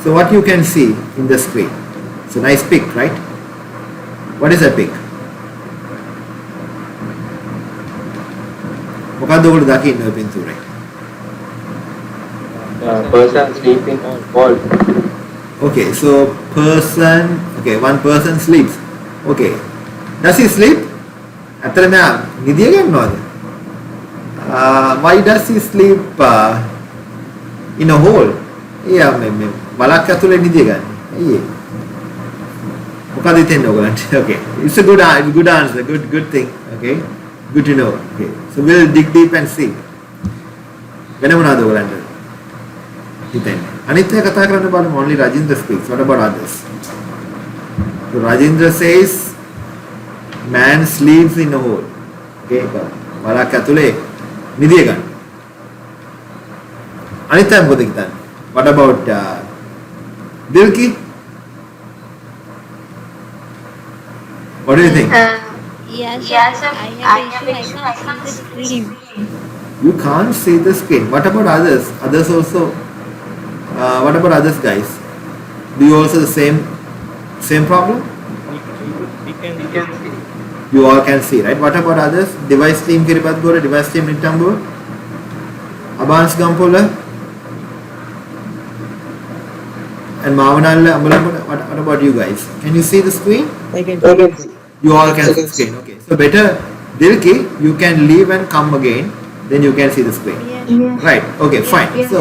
So what you can see in the screen? It's a nice pic, right? What is that pic? මොකක්ද ඔයගොල්ලෝ දකින්නේ ඔය පින්තූරේ? Person sleeping on wall. Okay, so person, okay, one person sleeps. Okay. Does he sleep? ඇත්තට මෙයා නිදිය ගන්නවද? Why does he sleep in a hole? එයා මේ වලක් ඇතුලේ නිදිය ගන්න. ඇයි ඒ? මොකද හිතෙන්නේ ඔයගලන්ට? Okay. It's a good answer. Good thing. Okay. Good to know. Okay. So we'll dig deep and see. වෙන මොනවද ඔයගලන්ට හිතෙන්නේ? අනිත් එක කතා කරන්න බලමු. Only Rajendra speaks. What about others? So Rajendra says man sleeps in a hole. Okay. වලක් ඇතුලේ නිදිය ගන්න. අනිත් අය මොකද හිතන්නේ? What about Dilki? What do you think? Yes, sir. I have issue. I can't see the screen. You can't see the screen. What about others? Others also. What about others, guys? Do you also the same problem? We can see. You all can see, right? What about others? Device team Kiripat Gora, device team Nitambo, Abans Gampola, and Mavanalla. What about you guys? Can you see the screen? I can see. You all can see the screen. Okay. So better, Dilki, you can leave and come again. Then you can see the screen. Yes. Right. Okay. Fine. So,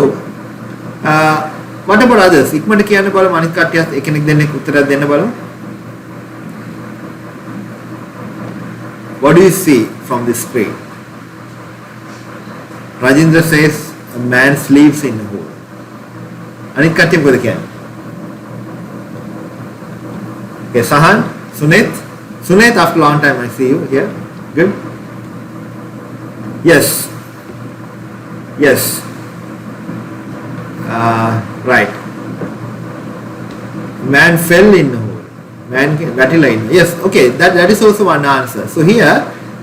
what about others? ඉක්මනට කියන්න බලමු අනිත් කට්ටියත් එකිනෙක දෙන්නෙක් උත්තරයක් දෙන්න බලමු. What do you see from this screen? Rajendra says a man sleeps in a hole. අනිත් කට්ටිය මොකද කියන්නේ? Okay, Sahan, Sunit, after a long time I see you here. Good. Yes. Right. Man fell in a hole. Man වැටිලා ඉන්න. Yes. Okay. That is also one answer. So here,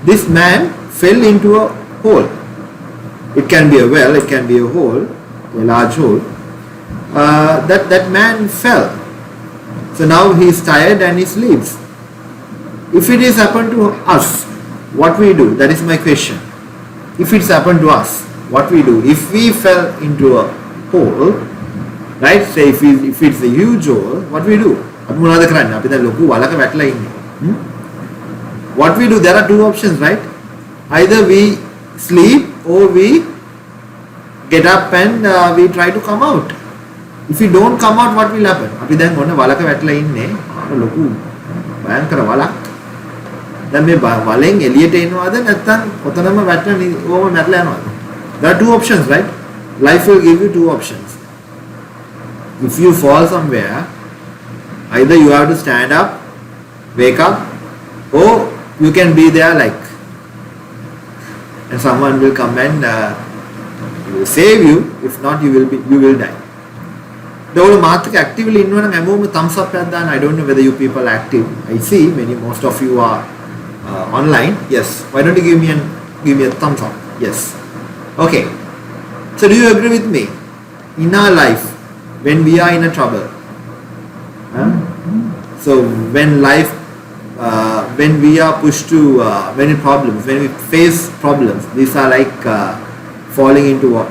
this man fell into a hole. It can be a well. It can be a hole, a large hole. That man fell. So now he is tired and he sleeps. If it is happened to us, what we do? That is my question. If it's happened to us, what we do? If we fell into a hole, right? Say if it's a huge hole, what we do? අපි මොනවද කරන්නේ? අපි දැන් ලොකු වලක වැටලා ඉන්නේ. What we do? There are two options, right? Either we sleep or we get up and we try to come out. If we don't come out, what will happen? අපි දැන් ඔන්න වලක වැටලා ඉන්නේ. ලොකු භයංකර වලක්. දැන් මේ වලෙන් එළියට එනවද නැත්නම් කොතනම වැටෙන ඕම මැරලා යනවද? There are two options, right? Life will give you two options. If you fall somewhere, either you have to stand up, wake up, or you can be there like, and someone will come and will save you. If not, you will die. The මාත්‍රික actively ඉන්නවනම් හැමෝම thumbs up එකක් දාන්න. I don't know whether you people are active. I see most of you are online. Yes. Why don't you give me a thumbs up? Yes. Okay. So do you agree with me? In our life, when we are in a trouble, so when we are pushed to when we face problems, these are like falling into a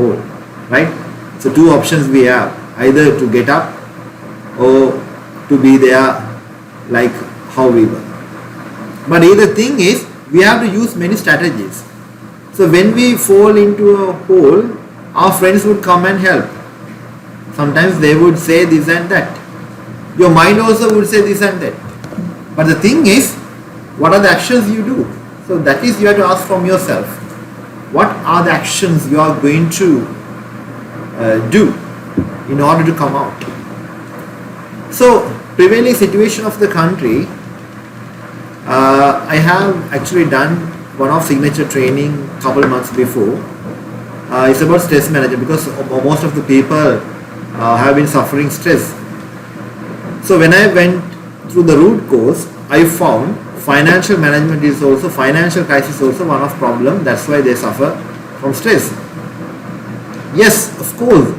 hole, right? So two options we have: either to get up or to be there like how we were. But either thing is, we have to use many strategies. So when we fall into a hole, our friends would come and help. Sometimes they would say this and that. Your mind also would say this and that. But the thing is, what are the actions you do? So that is, you have to ask from yourself. What are the actions you are going to do in order to come out? So, prevailing situation of the country, I have actually done one-off signature training couple months before. It's about stress management, because most of the people have been suffering stress. So when I went through the root cause, I found financial crisis is also one of problem. That's why they suffer from stress. Yes, of course.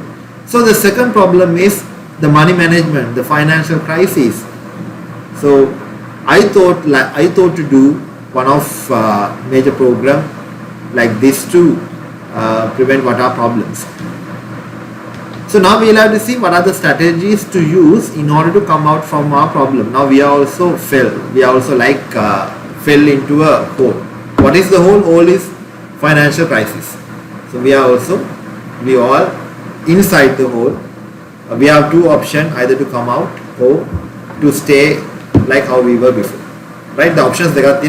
So the second problem is the money management, the financial crisis. So I thought to do one of major program like this to prevent what are problems. So now we'll have to see what are the strategies to use in order to come out from our problem. Now we are also fell into a hole. What is the hole? Hole is financial crisis. So we all inside the hole. We have two options, either to come out or to stay like how we were before. Right? The options they got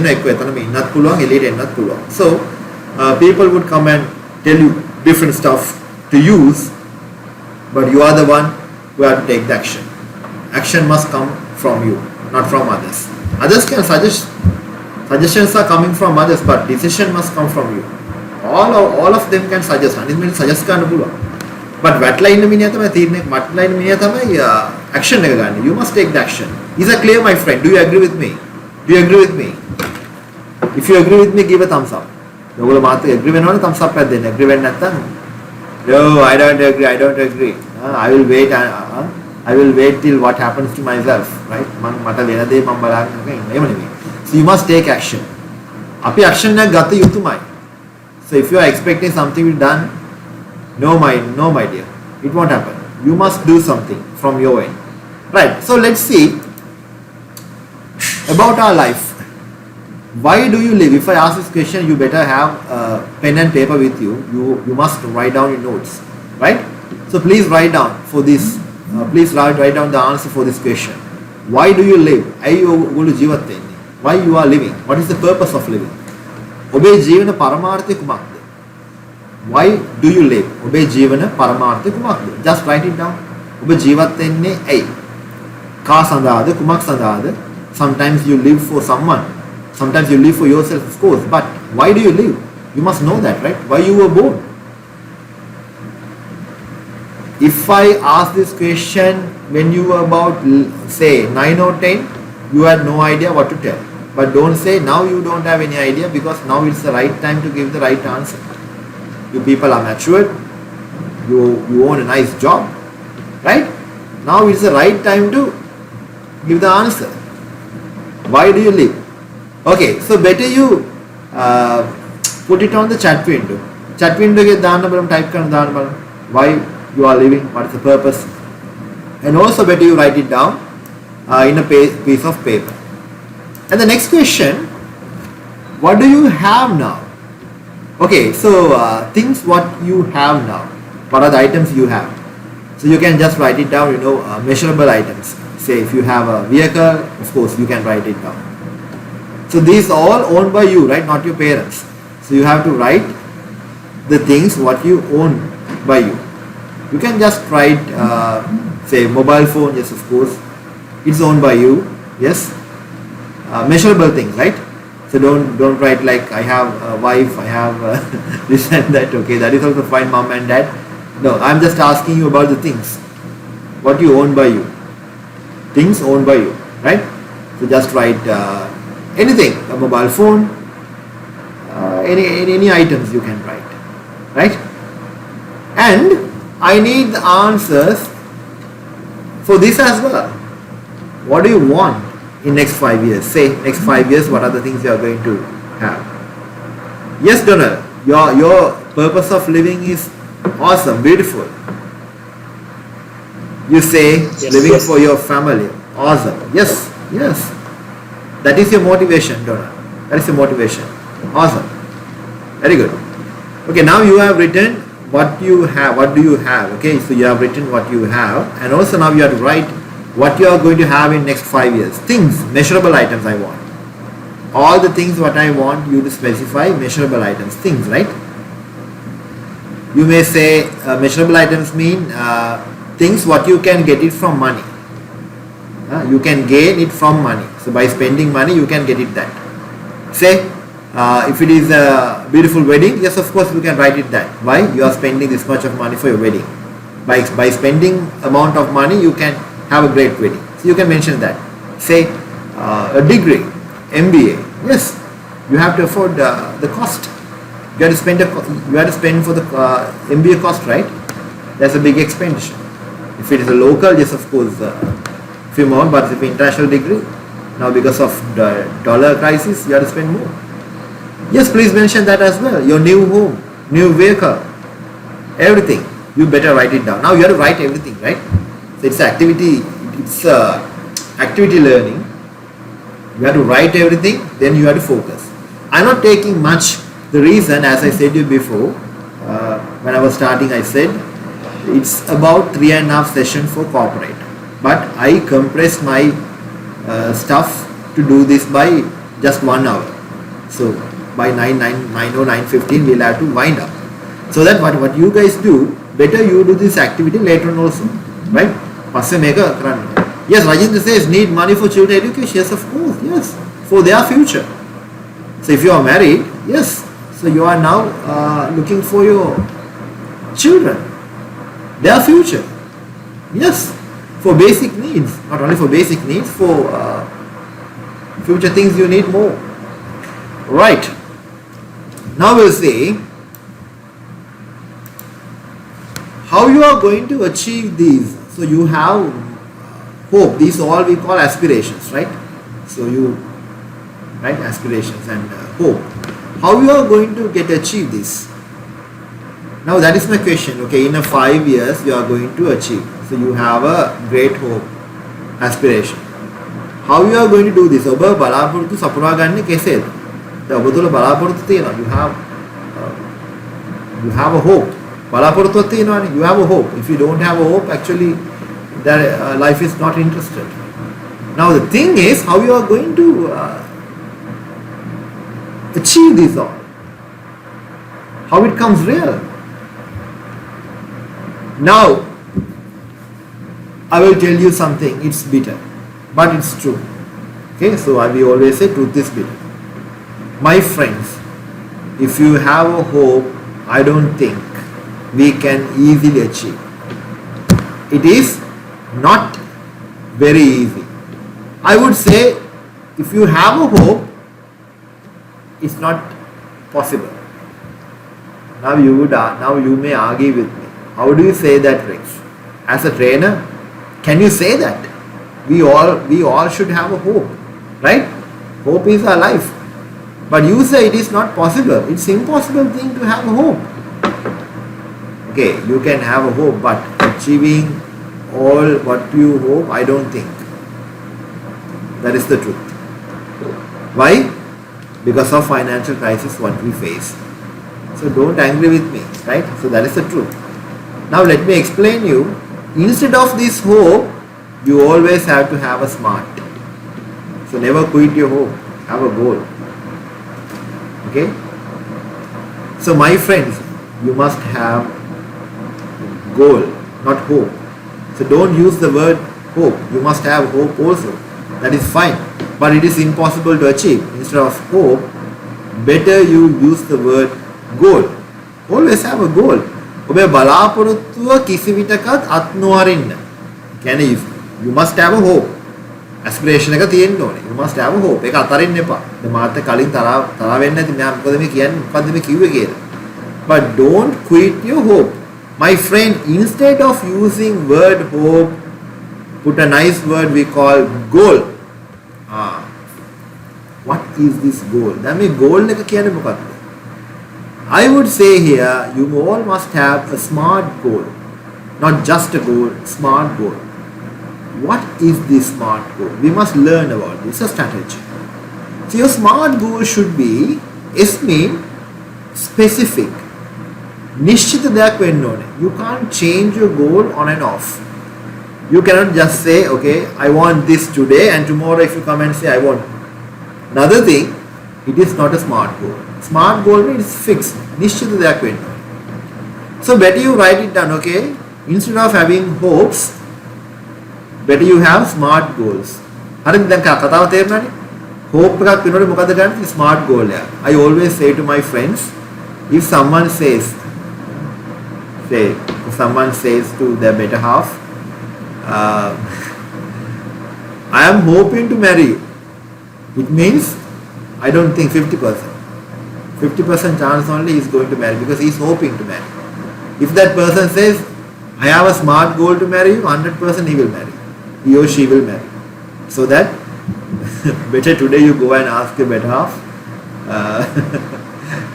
So people would come and tell you different stuff to use, but you are the one who have to take the action. Action must come from you, not from others. Others can suggest, suggestions are coming from others, but decision must come from you. All of them can suggest. Suggest but wetline action. You must take the action. Is that clear, my friend? Do you agree with me? Do you agree with me? If you agree with me, give a thumbs up. Agree with thumbs up. Agree with no, I don't agree. I will wait. I will wait till what happens to myself. Right? So you must take action. Action So if you are expecting something to be done, no my dear, it won't happen. You must do something from your end. Right, so let's see about our life. Why do you live? If I ask this question, you better have a pen and paper with you. You must write down your notes. Right? So please write down for this. Please write down the answer for this question. Why do you live? Why you are living? What is the purpose of living? Why do you live? Just write it down. Sometimes you live for someone. Sometimes you live for yourself, of course. But why do you live? You must know that, right? Why you were born. If I ask this question when you were about, say, 9 or 10, you had no idea what to tell. But don't say now you don't have any idea, because now it's the right time to give the right answer. You people are matured. You own a nice job. Right? Now it's the right time to give the answer. Why do you live? Okay, so better you put it on the chat window. Chat window ke type why you are living, what is the purpose. And also better you write it down in a piece of paper. And the next question, what do you have now? Okay, so things what you have now. What are the items you have? So you can just write it down, measurable items. Say if you have a vehicle, of course you can write it down. So these all owned by you, right? Not your parents. So you have to write the things what you own by you. You can just write, say mobile phone, yes of course. It's owned by you, yes. Measurable things, right? So don't write like I have a wife, I have this and that. Okay, that is also fine, mom and dad. No, I'm just asking you about the things what you own by you. Things owned by you, right? So just write anything, a mobile phone, any items you can write, right? And I need the answers for this as well. What do you want in next 5 years? Say next 5 years, what are the things you are going to have? Yes, Donald, your purpose of living is awesome, beautiful. You say living for your family, awesome. Yes. That is your motivation, Donald. That is your motivation. Awesome. Very good. Okay, now you have written what you have. What do you have? Okay, so you have written what you have, and also now you have to write what you are going to have in next 5 years. Things, measurable items I want. All the things what I want you to specify, measurable items, things, right? You may say measurable items mean things what you can get it from money. You can gain it from money. So by spending money you can get it that. Say if it is a beautiful wedding, yes of course you can write it that. Why? You are spending this much of money for your wedding. By spending amount of money you can have a great wedding. So you can mention that. Say a degree, MBA. Yes, you have to afford the cost. You have to spend for the MBA cost, right? That's a big expenditure. If it is a local, yes, of course, few more. But if international degree, now because of the dollar crisis, you have to spend more. Yes, please mention that as well. Your new home, new vehicle, everything. You better write it down. Now you have to write everything, right? So it's activity. It's activity learning. You have to write everything. Then you have to focus. I'm not taking much. The reason, as I said to you before, when I was starting, I said it's about 3.5 sessions for corporate. But I compressed my stuff to do this by just 1 hour. So by 9 or 9:15 we'll have to wind up. So that what you guys do, better you do this activity later on also. Right? Yes, Rajendra says need money for children education. Yes, of course. Yes. For their future. So if you are married, yes. So you are now looking for your children, their future. Yes. For basic needs. Not only for basic needs, for future things you need more. Right. Now we'll see how you are going to achieve these. So you have hope. These all we call aspirations, right? So you, right, aspirations and hope. How you are going to achieve this? Now that is my question. Okay, in a 5 years you are going to achieve. So you have a great hope, aspiration. How you are going to do this? ඔබ බලාපොරොත්තු සපුරා ගන්න කෙසේද? දැන් ඔබ තුල බලාපොරොත්තු තියෙනවා. You have a hope. බලාපොරොත්තුවක් තියෙනවානේ. You have a hope. If you don't have a hope, actually that life is not interested. Now the thing is how you are going to achieve this all. How it comes real. Now I will tell you something. It's bitter, but it's true. Okay, so we always say truth is bitter. My friends, if you have a hope, I don't think we can easily achieve. It is not very easy. I would say if you have a hope, it's not possible. Now you may argue with me. How do you say that, Rex? As a trainer, can you say that? We all should have a hope, right? Hope is our life. But you say it is not possible. It's impossible thing to have a hope. Okay, you can have a hope, but achieving all what you hope, I don't think. That is the truth. Why? Because of financial crisis what we face. So don't agree with me, right? So that is the truth. Now let me explain you. Instead of this hope, you always have to have a smart. So never quit your hope. Have a goal. Okay? So my friends, you must have goal, not hope. So don't use the word hope. You must have hope also. That is fine. But it is impossible to achieve. Instead of hope, better you use the word goal. Always have a goal. ඔබේ බලාපොරොත්තුව කිසි විටකත් අත් නොහරින්න. කියන්නේ you must have a hope. aspiration එක තියෙන්න ඕනේ. You must have a hope. ඒක අතරින්න එපා. දැන් මාත් කලින් තරහ වෙන්නේ නැති මෙයා මොකද මේ කියන්නේ? මොකද්ද මේ කිව්වේ කියලා. But don't quit your hope. My friend, instead of using word hope, put a nice word we call goal. What is this goal? දැන් මේ goal එක කියන්නේ මොකක්ද? I would say here, you all must have a smart goal. Not just a goal, smart goal. What is this smart goal? We must learn about this, a strategy. So your smart goal should be, S mean specific. නිශ්චිත දෙයක් වෙන්න ඕනේ. You can't change your goal on and off. You cannot just say, okay, I want this today, and tomorrow if you come and say, I want another thing, it is not a smart goal. Smart goal means fixed. නිශ්චිත දෙයක් වෙන්න ඕනේ. So better you write it down, okay? Instead of having hopes, better you have smart goals. හරිද? දැන් කතාව තේරුණානේ? hope එකක් වෙනකොට මොකද ගන්න? smart goal එක. I always say to my friends, if someone says to their better half, I am hoping to marry you. It means I don't think 50%. 50% chance only he is going to marry because he is hoping to marry. If that person says, I have a smart goal to marry you, 100% he will marry. He or she will marry. So that better today you go and ask your better half.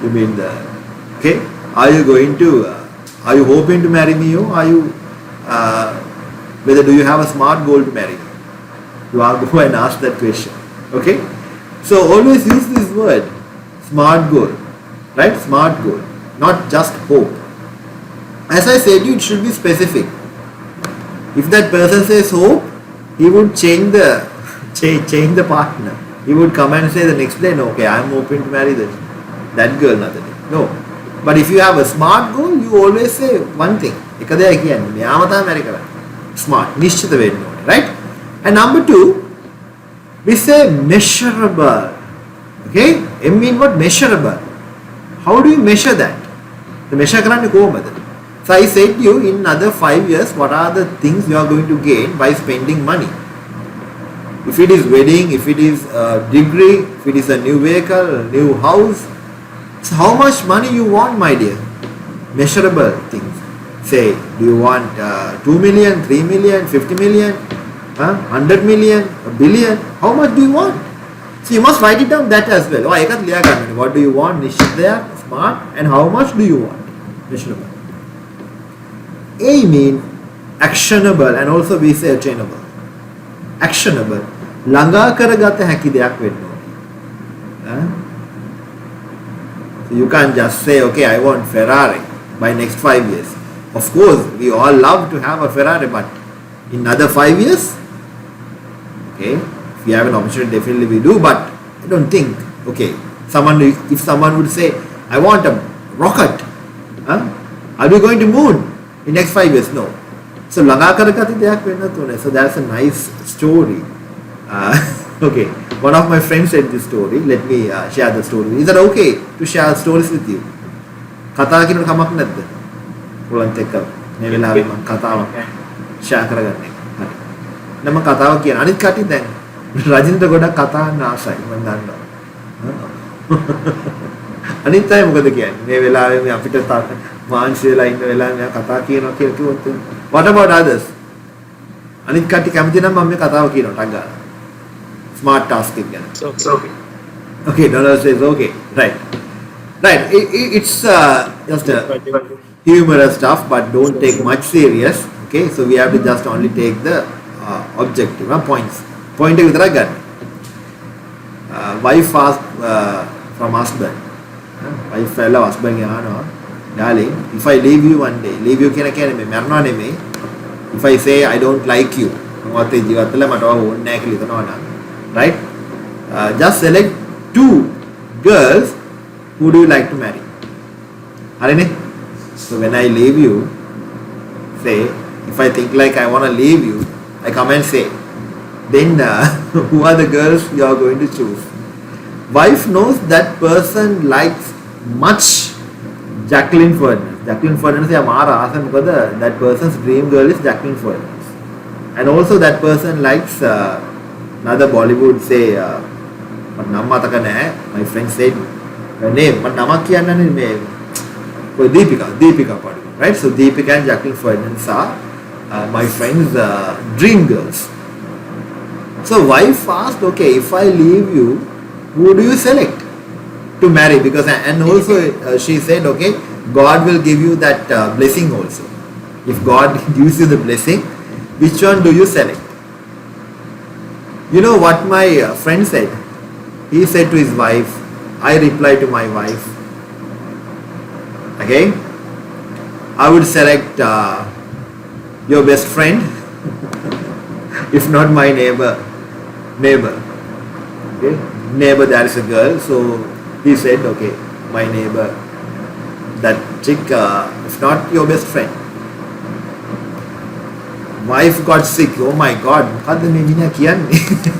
You mean okay? Are you going to? Are you hoping to marry me? Or are you? Whether do you have a smart goal to marry me? You are go and ask that question. Okay? So always use this word, smart goal, right? Smart goal, not just hope. As I said, it should be specific. If that person says hope, he would change the change the partner. He would come and say the next day, no, okay, I am hoping to marry that girl another day. No. But if you have a smart goal, you always say one thing. Smart. Nishchita vedannu. Right? And number two, we say measurable. Okay? M mean what? Measurable. How do you measure that? The measure karanne kohomada? So I said to you, in another 5 years, what are the things you are going to gain by spending money? If it is wedding, if it is a degree, if it is a new vehicle, a new house, so how much money you want, my dear? Measurable things. Say, do you want 2 million, 3 million, 50 million, 100 million, a billion? How much do you want? So you must write it down that as well. What do you want? Nishchit there, smart. And how much do you want? Measurable. A mean actionable, and also we say attainable. Actionable. Langa karagata haki deyak wenno. So you can't just say, okay, I want Ferrari by next 5 years. Of course, we all love to have a Ferrari, but in another 5 years, okay, if we have an opportunity, definitely we do, but I don't think, okay, if someone would say, I want a rocket, are we going to moon in next 5 years? No. So, so that's a nice story. Okay, one of my friends said this story. Let me share the story. Is that okay to share stories with you? Kata kinun kamak nadda. Ulan tekka. Me velawe man katawa share karaganne. Hari. Nama katawa කියන අනිත් කටි දැන් රජින්ට ගොඩක් කතා කරන්න ආසයි මම දන්නවා. අනිත් අය මොකද කියන්නේ? මේ වෙලාවේ මේ අපිට මාංශ වෙලා ඉන්න වෙලාවේ මෙයා කතා කියනවා කියලා කිව්වොත් what about others? අනිත් කටි කැමති නම් මම මේ කතාව කියනවා ටක් ගාලා. Smart tasking ගැන. It's okay. Okay, Donald says okay. Right. It's just a humorous stuff, but don't take much serious. Okay, so we have to just only take the objective points. Point විතරක් ගන්න. Wife asked from husband. Wife fellow husband කියනවා, darling, if I leave you one day, leave you කියන කියන්නේ මේ මරනවා නෙමෙයි. If I say I don't like you, මොකද ජීවිතවල මට ඕනේ නැහැ කියලා හිතනවා නම්, right? Just select 2 girls who do you like to marry. හරිනේ? So when I leave you, say, if I think like I want to leave you, I come and say, then who are the girls you are going to choose? Wife knows that person likes much Jacqueline Fernandez. Jacqueline Fernandez is that person's dream girl is Jacqueline Fernandez. And also that person likes another Bollywood, say, my friend said her name, but Namak name, Deepika Padukone, right? So Deepika and Jacqueline Fernandez are my friends' dream girls. So wife asked, okay, if I leave you, who do you select to marry? Because and also she said, okay, God will give you that blessing also. If God gives you the blessing, which one do you select? You know what my friend said? He said to his wife, I replied to my wife, okay, I would select your best friend, if not my neighbor. Okay, neighbor, there is a girl, so he said, okay, my neighbor, that chick, if not your best friend. Wife got sick. Oh my God,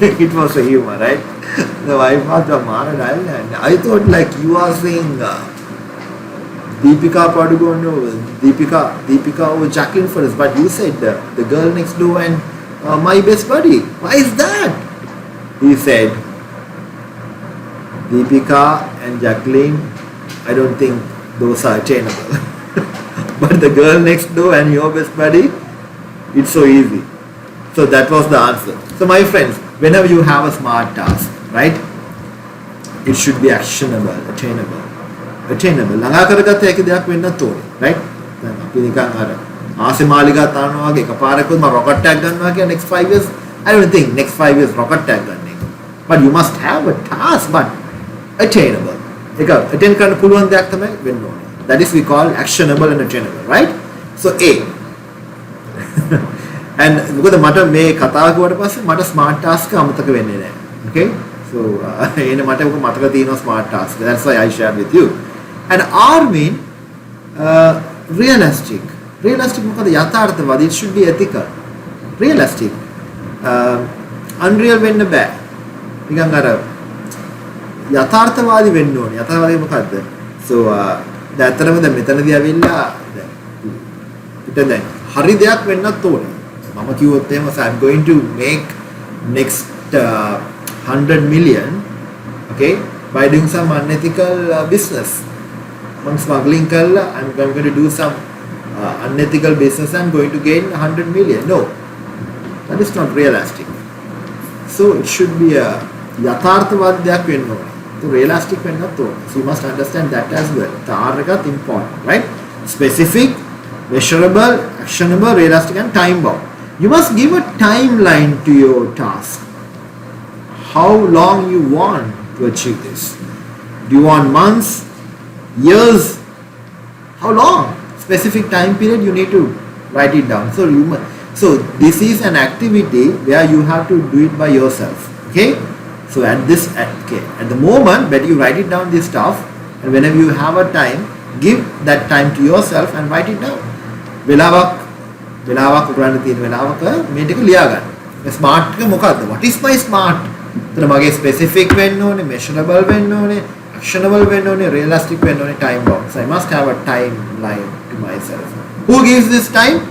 it was a humor, right? The wife asked, and I thought like you are saying Deepika Padukone, Deepika or Jacqueline Fernandez, but you said the girl next door and my best buddy. Why is that? He said, Deepika and Jacqueline, I don't think those are attainable. But the girl next door and your best buddy, it's so easy. So that was the answer. So my friends, whenever you have a smart task, right, it should be actionable, attainable. Attainable. ළඟා කරගත්ත හැකි දෙයක් වෙන්නත් ඕනේ, right? දැන් අපි නිකන් අර ආසෙ මාලිගා තානවා වගේ එකපාරකවත් මම rocket tag ගන්නවා කියන next 5 years, I don't think next 5 years rocket tag ගන්න එක. But you must have a task, but attainable. ඒක attain කරන්න පුළුවන් දෙයක් තමයි වෙන්න ඕනේ. That is we call actionable and attainable, right? So A. And මොකද මට මේ කතාව කරුවාට පස්සේ මට smart task අමතක වෙන්නේ නැහැ. Okay? So එන මට ඔක මතක තියෙනවා smart task. That's why I shared with you. And R mean realistic. Realistic මොකද යථාර්ථවාදී. It should be ethical. Realistic. Unreal වෙන්න බෑ. නිකන් අර යථාර්ථවාදී වෙන්න ඕනේ. යථාර්ථවාදී මොකද්ද? So දැන් අතරම දැන් මෙතනදී ඇවිල්ලා පිට දැන් හරි දෙයක් වෙන්නත් ඕනේ. මම කිව්වොත් එහෙම I'm going to make next 100 million, okay, by doing some unethical business. I'm smuggling කරලා I'm going to do some unethical business and going to gain 100 million. No, that is not realistic. So it should be a යථාර්ථවාදී දෙයක් වෙන්න ඕනේ. So realistic වෙන්නත් ඕනේ. So you must understand that as well. The R එකත් important, right? Specific, measurable, actionable, realistic and time bound. You must give a timeline to your task. How long you want to achieve this? Do you want months, years? How long? Specific time period you need to write it down. So this is an activity where you have to do it by yourself. Okay? So at the moment that you write it down this stuff, and whenever you have a time, give that time to yourself and write it down. වෙලාවක් උගරන්න තියෙන වෙලාවක මේ ටික ලියා ගන්න. මේ smart එක මොකද්ද? What is my smart? එතන මගේ specific වෙන්න ඕනේ, measurable වෙන්න ඕනේ, actionable වෙන්න ඕනේ, realistic වෙන්න ඕනේ, time bound. So I must have a timeline to myself. Who gives this time?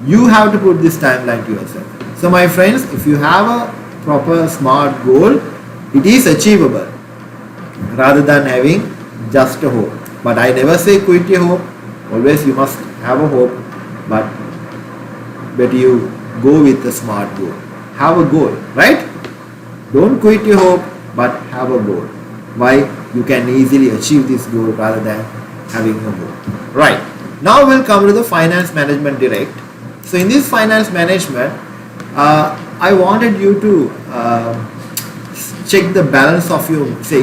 You have to put this timeline to yourself. So my friends, if you have a proper smart goal, it is achievable rather than having just a hope. But I never say quit your hope. Always you must have a hope, but you go with a smart goal. Have a goal, right? Don't quit your hope, but have a goal. Why? You can easily achieve this goal rather than having a goal. Right. Now we'll come to the finance management direct. So in this finance management, I wanted you to check the balance of your, say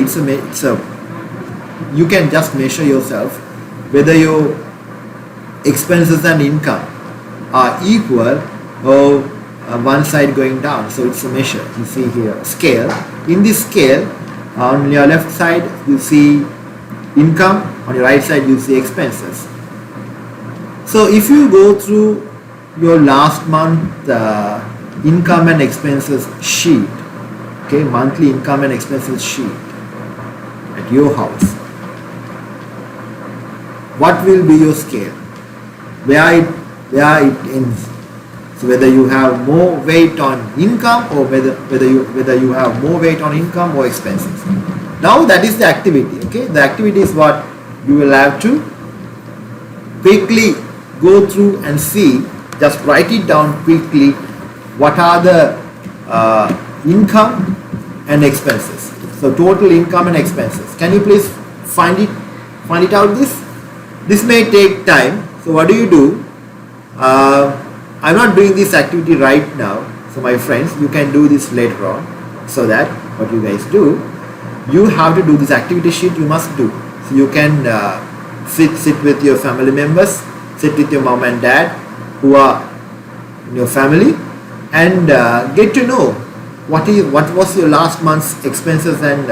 you can just measure yourself whether your expenses and income are equal or one side going down. So it's a measure. You see here scale. In this scale, on your left side you see income, on your right side you see expenses. So if you go through your last month income and expenses sheet, okay, monthly income and expenses sheet at your house, what will be your scale? Where it ends. So whether you have more weight on income or whether you have more weight on income or expenses. Now that is the activity. Okay, the activity is what you will have to quickly go through and see. Just write it down quickly. What are the income and expenses? So total income and expenses. Can you please find it out? This may take time. So what do? I'm not doing this activity right now. So my friends, you can do this later on. So that what you guys do, you have to do this activity sheet. You must do. So you can sit with your family members, sit with your mom and dad who are in your family, and get to know what was your last month's expenses and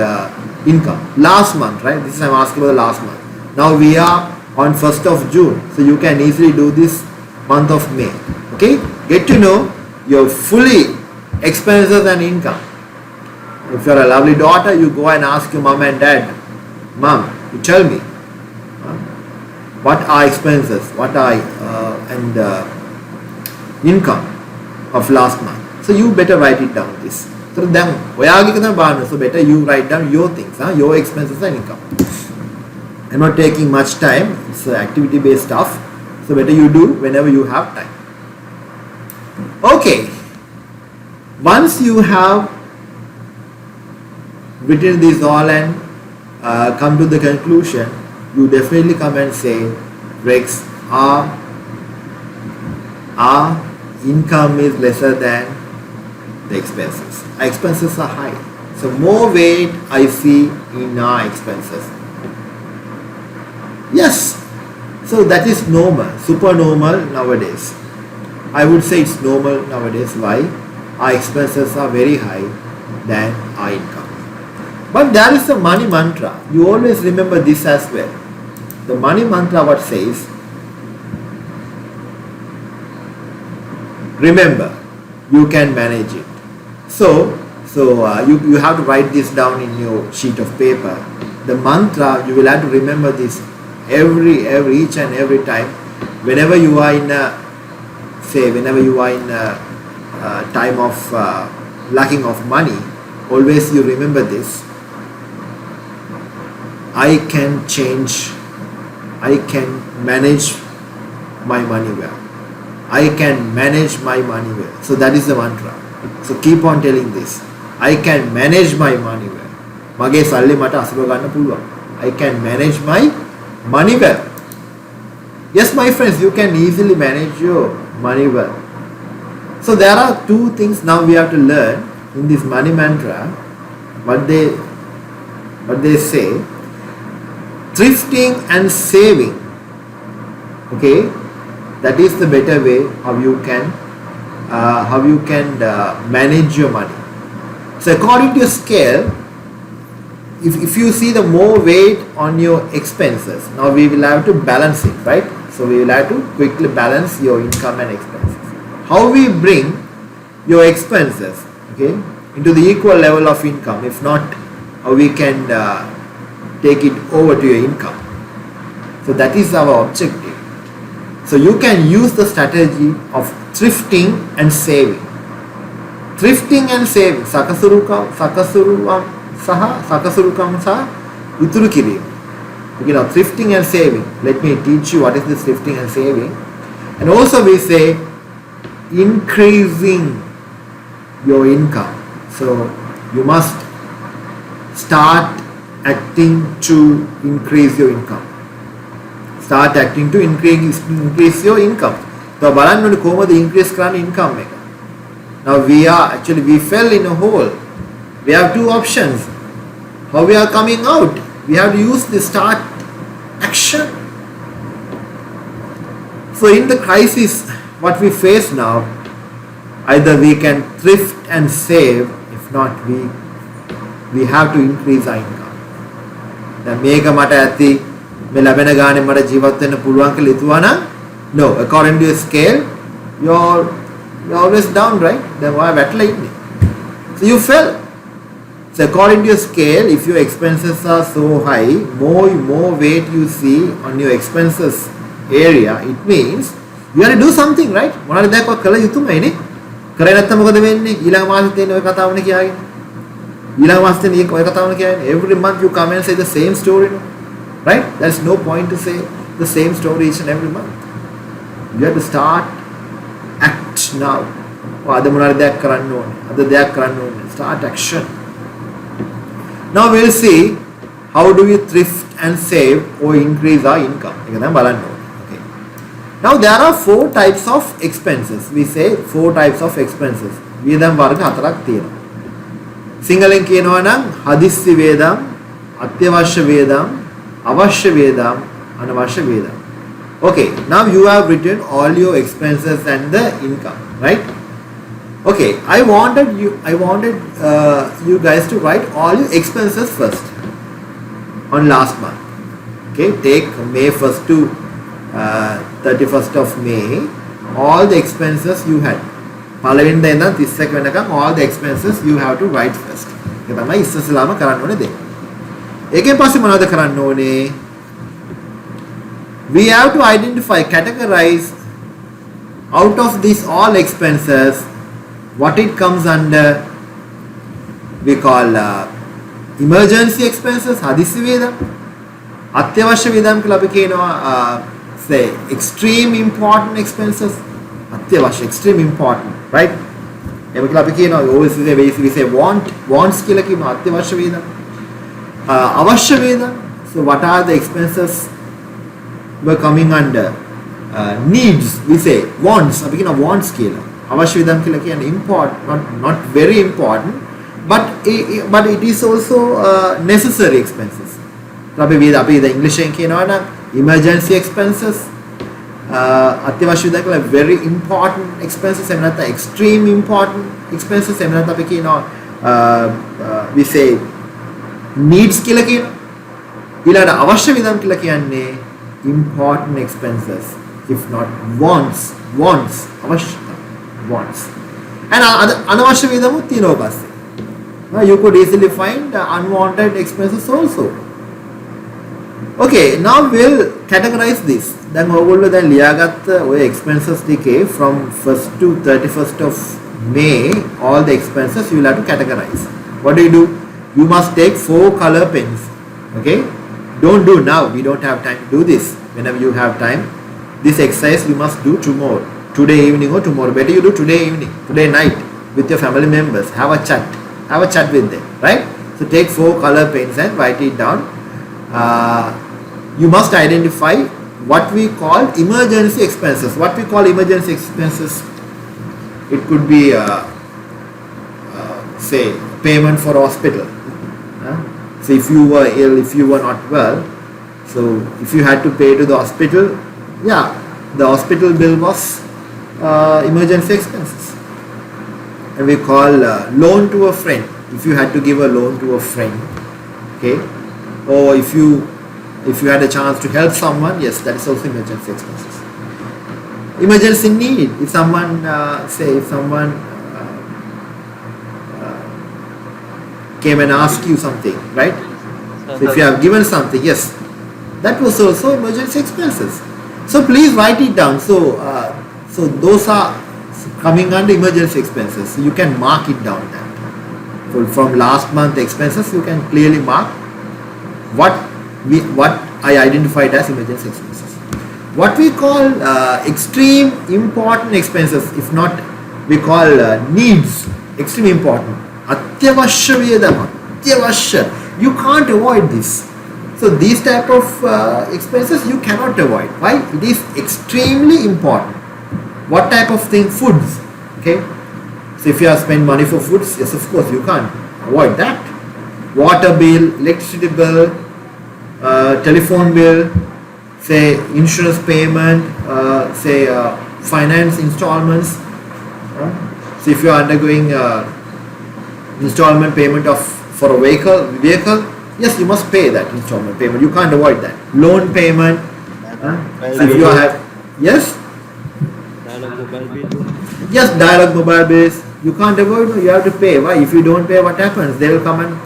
income. Last month, right? This is I'm asking about the last month. Now we are on 1st of June, so you can easily do this month of May. Okay, get to know your fully expenses and income. If you're a lovely daughter, you go and ask your mom and dad, Mom, you tell me what are expenses, what are and income of last month. So you better write it down this. So then, so better you write down your things, your expenses and income. I'm not taking much time. It's activity based stuff. So better you do whenever you have time. Okay. Once you have written this all and come to the conclusion, you definitely come and say, Rex, our income is lesser than the expenses. Our expenses are high. So more weight I see in our expenses. Yes. So that is normal, super normal nowadays. I would say it's normal nowadays. Why? Our expenses are very high than our income. But there is a money mantra. You always remember this as well. The money mantra what says, remember, you can manage it. So you have to write this down in your sheet of paper. The mantra, you will have to remember this each and every time. Whenever you are in a time of lacking of money, always you remember this. I can manage my money well. I can manage my money well. So that is the mantra. So keep on telling this. I can manage my money well. Mage salli mata asaba ganna puluwan. I can manage my money well. Yes, my friends, you can easily manage your money well. So there are two things now we have to learn in this money mantra. What they say, thrifting and saving. Okay, that is the better way how you can manage your money. So according to your scale, if you see the more weight on your expenses, now we will have to balance it, right? So we will have to quickly balance your income and expenses. How we bring your expenses, okay, into the equal level of income? If not, how we can take it over to your income? So that is our objective. So you can use the strategy of thrifting and saving. Thrifting and saving, sakasurukam saha ituru kirim. Okay, now thrifting and saving. Let me teach you what is this thrifting and saving. And also we say increasing your income. So you must start acting to increase your income. Start acting to increase your income. So බලන්න කොහොමද increase කරන්න income එක. Now we fell in a hole. We have two options. How we are coming out? We have to use the start action. So in the crisis what we face now, either we can thrift and save, if not we have to increase our income. දැන් මේක මට ඇති මේ ලැබෙන ගානේ මට ජීවත් වෙන්න පුළුවන් කියලා හිතුවා නම්, no, according to your scale you're always down, right? Then why වැටලා ඉන්නේ? So you fell. So according to your scale, if your expenses are so high, more weight you see on your expenses area, it means you have to do something, right? මොනවාරි දෙයක් කළ යුතුමයිනේ. කරේ නැත්නම් මොකද වෙන්නේ? ඊළඟ මාසෙත් එන්නේ ඔය කතාවනේ කියාගෙන. ඊළඟ මාසෙත් එන්නේ ඔය කතාවනේ කියාගෙන. Every month you come and say the same story, right? There's no point to say the same story each and every month. You have to start act now. අද මොනවාරි දෙයක් කරන්න ඕනේ. අද දෙයක් කරන්න ඕනේ. Start action. Now we'll see how do we thrift and save or increase our income. Okay. Now there are 4 types of expenses. We say 4 types of expenses. වියදම් වර්ග 4ක් තියෙනවා. සිංහලෙන් කියනවා නම් හදිස්සි වියදම්, අත්‍යවශ්‍ය වියදම්, අවශ්‍ය වියදම්, අනවශ්‍ය වියදම්. Okay, now you have written all your expenses and the income, right? Okay, I wanted you guys to write all your expenses first on last month. Okay, take May 1st to 31st of May, all the expenses you had. පළවෙනිදා ඉඳන් 31 වෙනකම් all the expenses you have to write first. ඒක තමයි ඉස්සෙල්ලාම කරන්න ඕනේ දේ. ඒකෙන් පස්සේ මොනවද කරන්න ඕනේ? We have to identify, categorize out of these all expenses what it comes under. We call emergency expenses, හදිස්සි වේදම්. අත්‍යවශ්‍ය වේදම් කියලා අපි කියනවා say extreme important expenses. අත්‍යවශ්‍ය extreme important, right? එහෙම කියලා අපි කියනවා always we say wants කියලා කියනවා අත්‍යවශ්‍ය වේදන්. අවශ්‍ය වේදන්. So what are the expenses were coming under needs? We say wants. අපි කියනවා wants කියලා. අවශ්‍ය වේදන් කියලා කියන්නේ not very important, but it is also necessary expenses. අපි English එකෙන් කියනවා නම් emergency expenses, අත්‍යවශ්‍ය වේදන් කියලා very important expenses, එහෙම නැත්නම් extreme important expenses, එහෙම නැත්නම් අපි කියනවා we say needs කියලා කියනවා. ඊළඟට අවශ්‍ය වේදන් කියලා කියන්නේ important expenses, if not wants අවශ්‍ය wants. and අනවශ්‍ය වේදමුත් තියෙනවා පස්සේ. You could easily find unwanted expenses also. Okay, now we'll categorize this. දැන් ඔයගොල්ලෝ දැන් ලියාගත්ත ඔය expenses ටිකේ from 1st to 31st of May, all the expenses you will have to categorize. What do? You must take 4 color pens. Okay? Don't do now. We don't have time to do this. Whenever you have time, this exercise you must do tomorrow. Today evening or tomorrow. Better you do today evening, today night with your family members. Have a chat. Have a chat with them. Right? So take 4 color pens and write it down. You must identify what we call emergency expenses. What we call emergency expenses? It could be, say, payment for hospital. So if you were ill, if you were not well, so if you had to pay to the hospital, yeah, the hospital bill was emergency expenses. And we call loan to a friend. If you had to give a loan to a friend, okay, or if you had a chance to help someone, yes, that is also emergency expenses. Emergency need, if someone came and asked you something, right? So if you have given something, yes, that was also emergency expenses. So please write it down. So those are coming under emergency expenses. So you can mark it down then. So from last month expenses, you can clearly mark what I identified as emergency expenses. What we call extreme important expenses, if not we call needs, extreme important. අත්‍යවශ්‍ය වේදම, අත්‍යවශ්‍ය. You can't avoid this. So these type of expenses you cannot avoid. Why? It is extremely important. What type of thing? Foods. Okay. So if you have spent money for foods, yes, of course you can't avoid that. Water bill, electricity bill, telephone bill, say insurance payment, say finance installments. So if you are undergoing installment payment for a vehicle, yes, you must pay that installment payment. You can't avoid that. Loan payment. So if you have, yes, Dialog mobile bill. yes, dialog mobile bills. You can't avoid. You have to pay. Why? If you don't pay, what happens? They will come and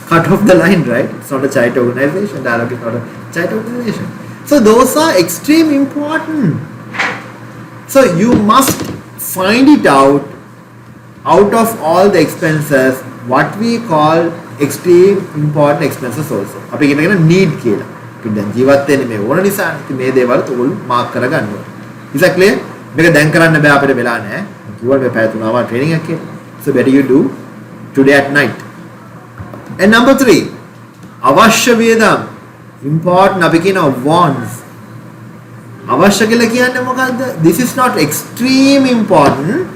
cut off the line, right? It's not a charity organization. Dialog is not a charity organization. So those are extreme important. So you must find it out of all the expenses what we call extreme important expenses also. අපි කියන need කියලා. අපි දැන් ජීවත් වෙන්නේ මේ ඕන නිසා මේ දේවල් ඔයගොල්ලෝ මාක් කරගන්න ඕනේ. Is that clear? මේක දැන් කරන්න බෑ අපිට වෙලා නැහැ. කිව්වා මේ පැය 3ක් training එකක් කියලා. So better you do today at night. And number 3, අවශ්‍ය වේදම්. Important අපි කියනවා wants. අවශ්‍ය කියලා කියන්නේ මොකද්ද? This is not extreme important.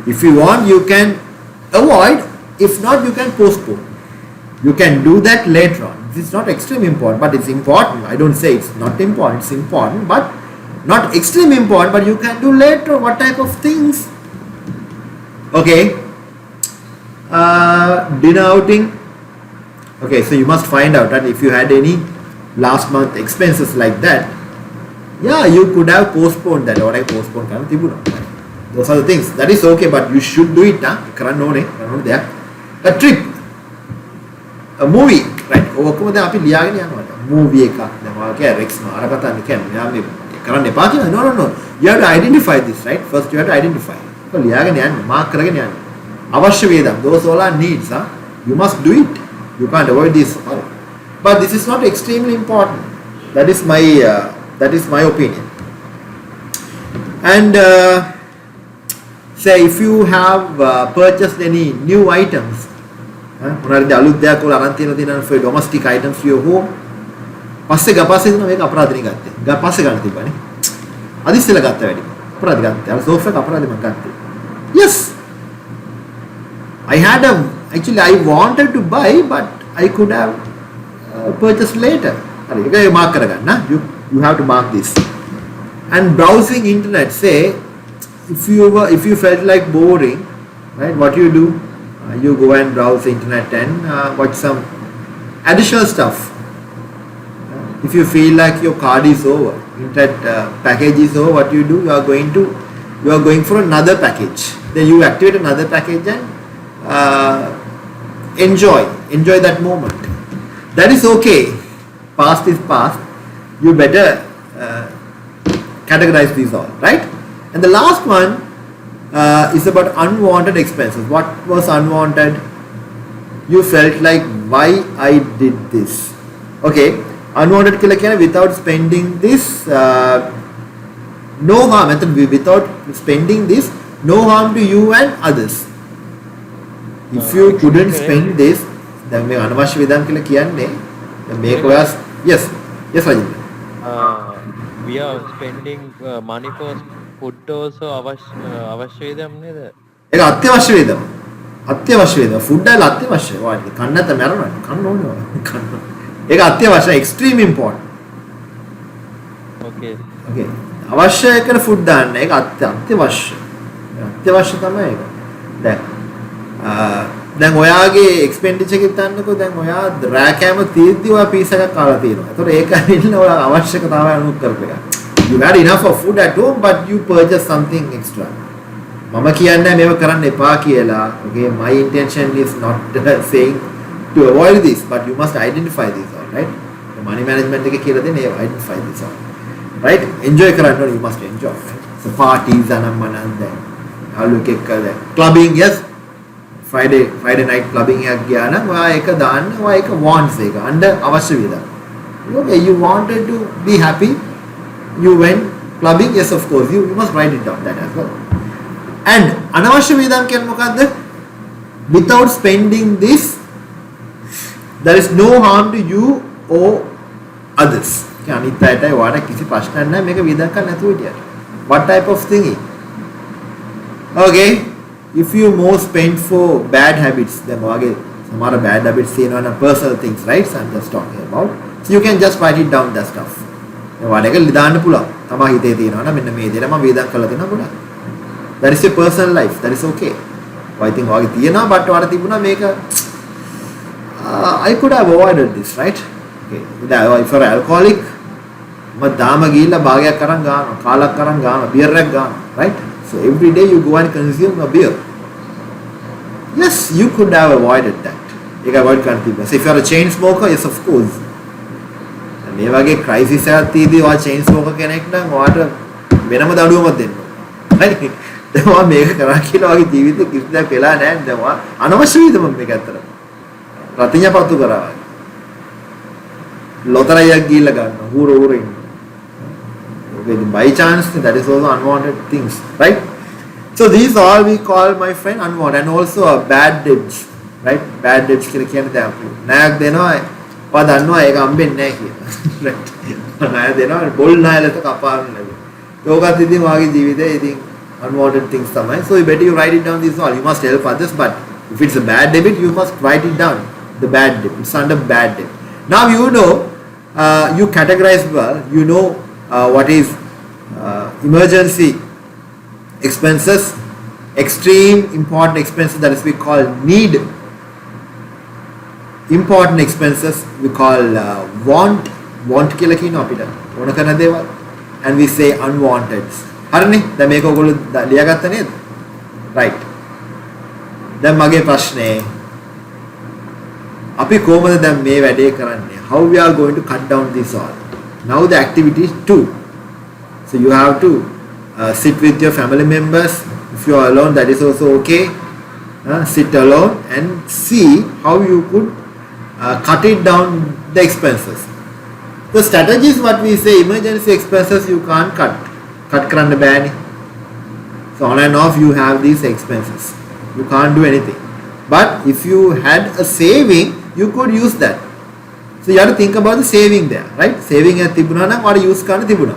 If you want, you can avoid. If not, you can postpone. You can do that later on. This is not extreme important, but it's important. I don't say it's not important. It's important, but not extreme important. But you can do later. What type of things? Okay. Dinner outing. Okay, so you must find out that if you had any last month expenses like that, yeah, you could have postponed that. Or I postponed කරන්න තිබුණා. Those are the things. That is okay, but you should do it. කරන්න ඕනේ. there. A trip, a movie, right? ඔක්කොම දැන් අපි ලියාගෙන යනවා. Movie එකක්. දැන් ඔයාලා කිය Rex මාරකතන්න කියන්නේ. මෙයා මේ කරන්න එපා කියලා. No. You have to identify this, right? First you have to identify. So ලියාගෙන යන්න, මාක් කරගෙන යන්න. අවශ්‍ය වේදම්. Those all are needs, huh? You must do it. You can't avoid this. But this is not extremely important. That is my That is my opinion. And say if you have purchased any new items, මොනවාරි අලුත් දෙයක් ඔයාලා අරන් තියෙන for domestic items to your home, පස්සේ ගපාසේ දෙනවා මේක අපරාධනේ ගත්තේ. ගපාසේ ගන්න තිබ්බනේ. අදිස්සෙලා ගත්ත වැඩි. අපරාධ ගත්තේ. අර සෝෆා එක අපරාධෙ මම ගත්තේ. Yes. Actually I wanted to buy but I could have purchased later. හරි. ඒක මාක් කරගන්න. You have to mark this. And browsing internet, say if you felt like boring, right, what you do, you go and browse the internet and watch some additional stuff. If you feel like your card is over, internet package is over, what you do, you are going for another package. Then you activate another package and enjoy that moment. That is okay. Past is past. You better categorize these all, right? And the last one is about unwanted expenses. What was unwanted? You felt like, why I did this? Okay, unwanted කියලා කියන්නේ without spending this, no harm. Without spending this, no harm to you and others. If you couldn't spend this, then මේ අනවශ්‍ය වියදම් කියලා කියන්නේ මේක ඔයා yes Rajendra. We are spending money for food also අවශ්‍ය වියදම් නේද? ඒක අත්‍යවශ්‍ය වියදම්. ෆුඩ් එක අත්‍යවශ්‍යයි. වාගේ කන්න නැත්නම් මැරෙනවා. කන්න ඕනේ. ඒක අත්‍යවශ්‍යයි, extreme important. Okay. අවශ්‍ය කරන ෆුඩ් දාන්න. ඒක අත්‍යවශ්‍ය. අත්‍යවශ්‍ය තමයි ඒක. දැන් ඔයාගේ එක්ස්පෙන්ඩිචර් එක හිතන්නකෝ. දැන් ඔයා රෑ කෑම තීද්දි ඔයා පීස් එකක් කාලා තියෙනවා. ඒතකොට ඒක ඇවිල්ලා ඔයා අවශ්‍යකතාවය අනුව කරපු එක. You had enough of food at home but you purchased something extra. මම කියන්නේ මේව කරන්න එපා කියලා. Okay, my intention is not saying to avoid this, but you must identify this all, right? The money management එකේ කියලා දෙන්නේ identify this all. Right? Enjoy කරන්න ඕනේ, you must enjoy, right? So parties අනම්මනන් දැන් අලුත් එක්ක දැන් clubbing, yes. Friday night clubbing එකක් ගියා නම් ඔයා ඒක දාන්න. ඔයා ඒක wants එක under අවශ්‍ය විදිහට. Okay, you wanted to be happy, you went clubbing, yes of course you must write it down that as well. And අනවශ්‍ය වියදම් කියන්නේ මොකද්ද? Without spending this, there is no harm to you or others. අනිත් අයටයි ඔයාට කිසි ප්‍රශ්නයක් නැහැ මේක වියදම් කරන්න නැතුව හිටියට. What type of thingy? Okay, if you more spend for bad habits, then ඔයාගේ සමහර bad habits තියෙනවා නම් personal things, right? So I'm just talking about. So you can just write it down that stuff. ඔයාට ඒක දාන්න පුළුවන්. තමා හිතේ තියෙනවා නම් මෙන්න මේ විදිහට මම වියදම් කරලා තියෙනවා පුළුවන්. That is your personal life. That is okay. I think ඔයාගේ තියෙනවා but ඔයාට තිබුණා මේක I could have avoided this, right? Okay. If you're alcoholic, මම දාම ගිහිල්ලා භාගයක් අරන් ගන්නවා, කාලක් අරන් ගන්නවා, බියර් එකක් ගන්නවා, right? So every day you go and consume a beer. Yes, you could have avoided that. ඒක avoid කරන්න තිබ්බා. So if you're a chain smoker, yes of course. මේ වගේ crisis එකක් තියදී ඔයා chain smoker කෙනෙක් නම් ඔයාට වෙනම දඬුවමක් දෙන්න ඕනේ. right? දැන් ඔයා මේක කරා කියලා ඔයාගේ ජීවිතේ කිසි දෙයක් වෙලා නැහැ. දැන් ඔයා අනවශ්‍ය විදිහට මේක ඇත්තට. රතිඤ්ඤාපත්තු කරා වගේ. ලොතරැයියක් ගිහිල්ලා ගන්නවා. හූර ඉන්නවා. By chance, that is also unwanted things, right? So these all we call, my friend, unwanted. And also bad debts, right? Bad debts කියලා කියන්නේ දැන් ණයක් දෙනවා ඔයා දන්නවා ඒක හම්බෙන්නේ නැහැ කියලා. right? ණය දෙනවා බොල් ණයලට කපාන්න ලැබෙනවා. ඒකත් ඉතින් ඔයාගේ ජීවිතේ ඉතින් unwanted things තමයි. So you better you write it down these all. You must help others, but if it's a bad debit, you must write it down. The bad debt. It's under bad debt. Now you know, you categorize well. You know what is emergency expenses, extreme important expenses, that is we call need. Important expenses we call want කියලා කියනවා අපිට ඕන කරන දේවල්, and we say unwanted. හරිනේ, දැන් මේක ඔයගොල්ලෝ ලියාගත්ත නේද? right. දැන් මගේ ප්‍රශ්නේ අපි කොහොමද දැන් මේ වැඩේ කරන්නේ? How we are going to cut down this all? Now the activity is 2. So you have to sit with your family members. If you are alone, that is also okay. Sit alone and see how you could cut it down the expenses. The strategy is what we say, emergency expenses you can't cut. Cut කරන්න බෑනේ. So on and off you have these expenses. You can't do anything. But if you had a saving, you could use that. So you have to think about the saving there, right? Saving එක තිබුණා නම් ඔයාලා use කරන්න තිබුණා.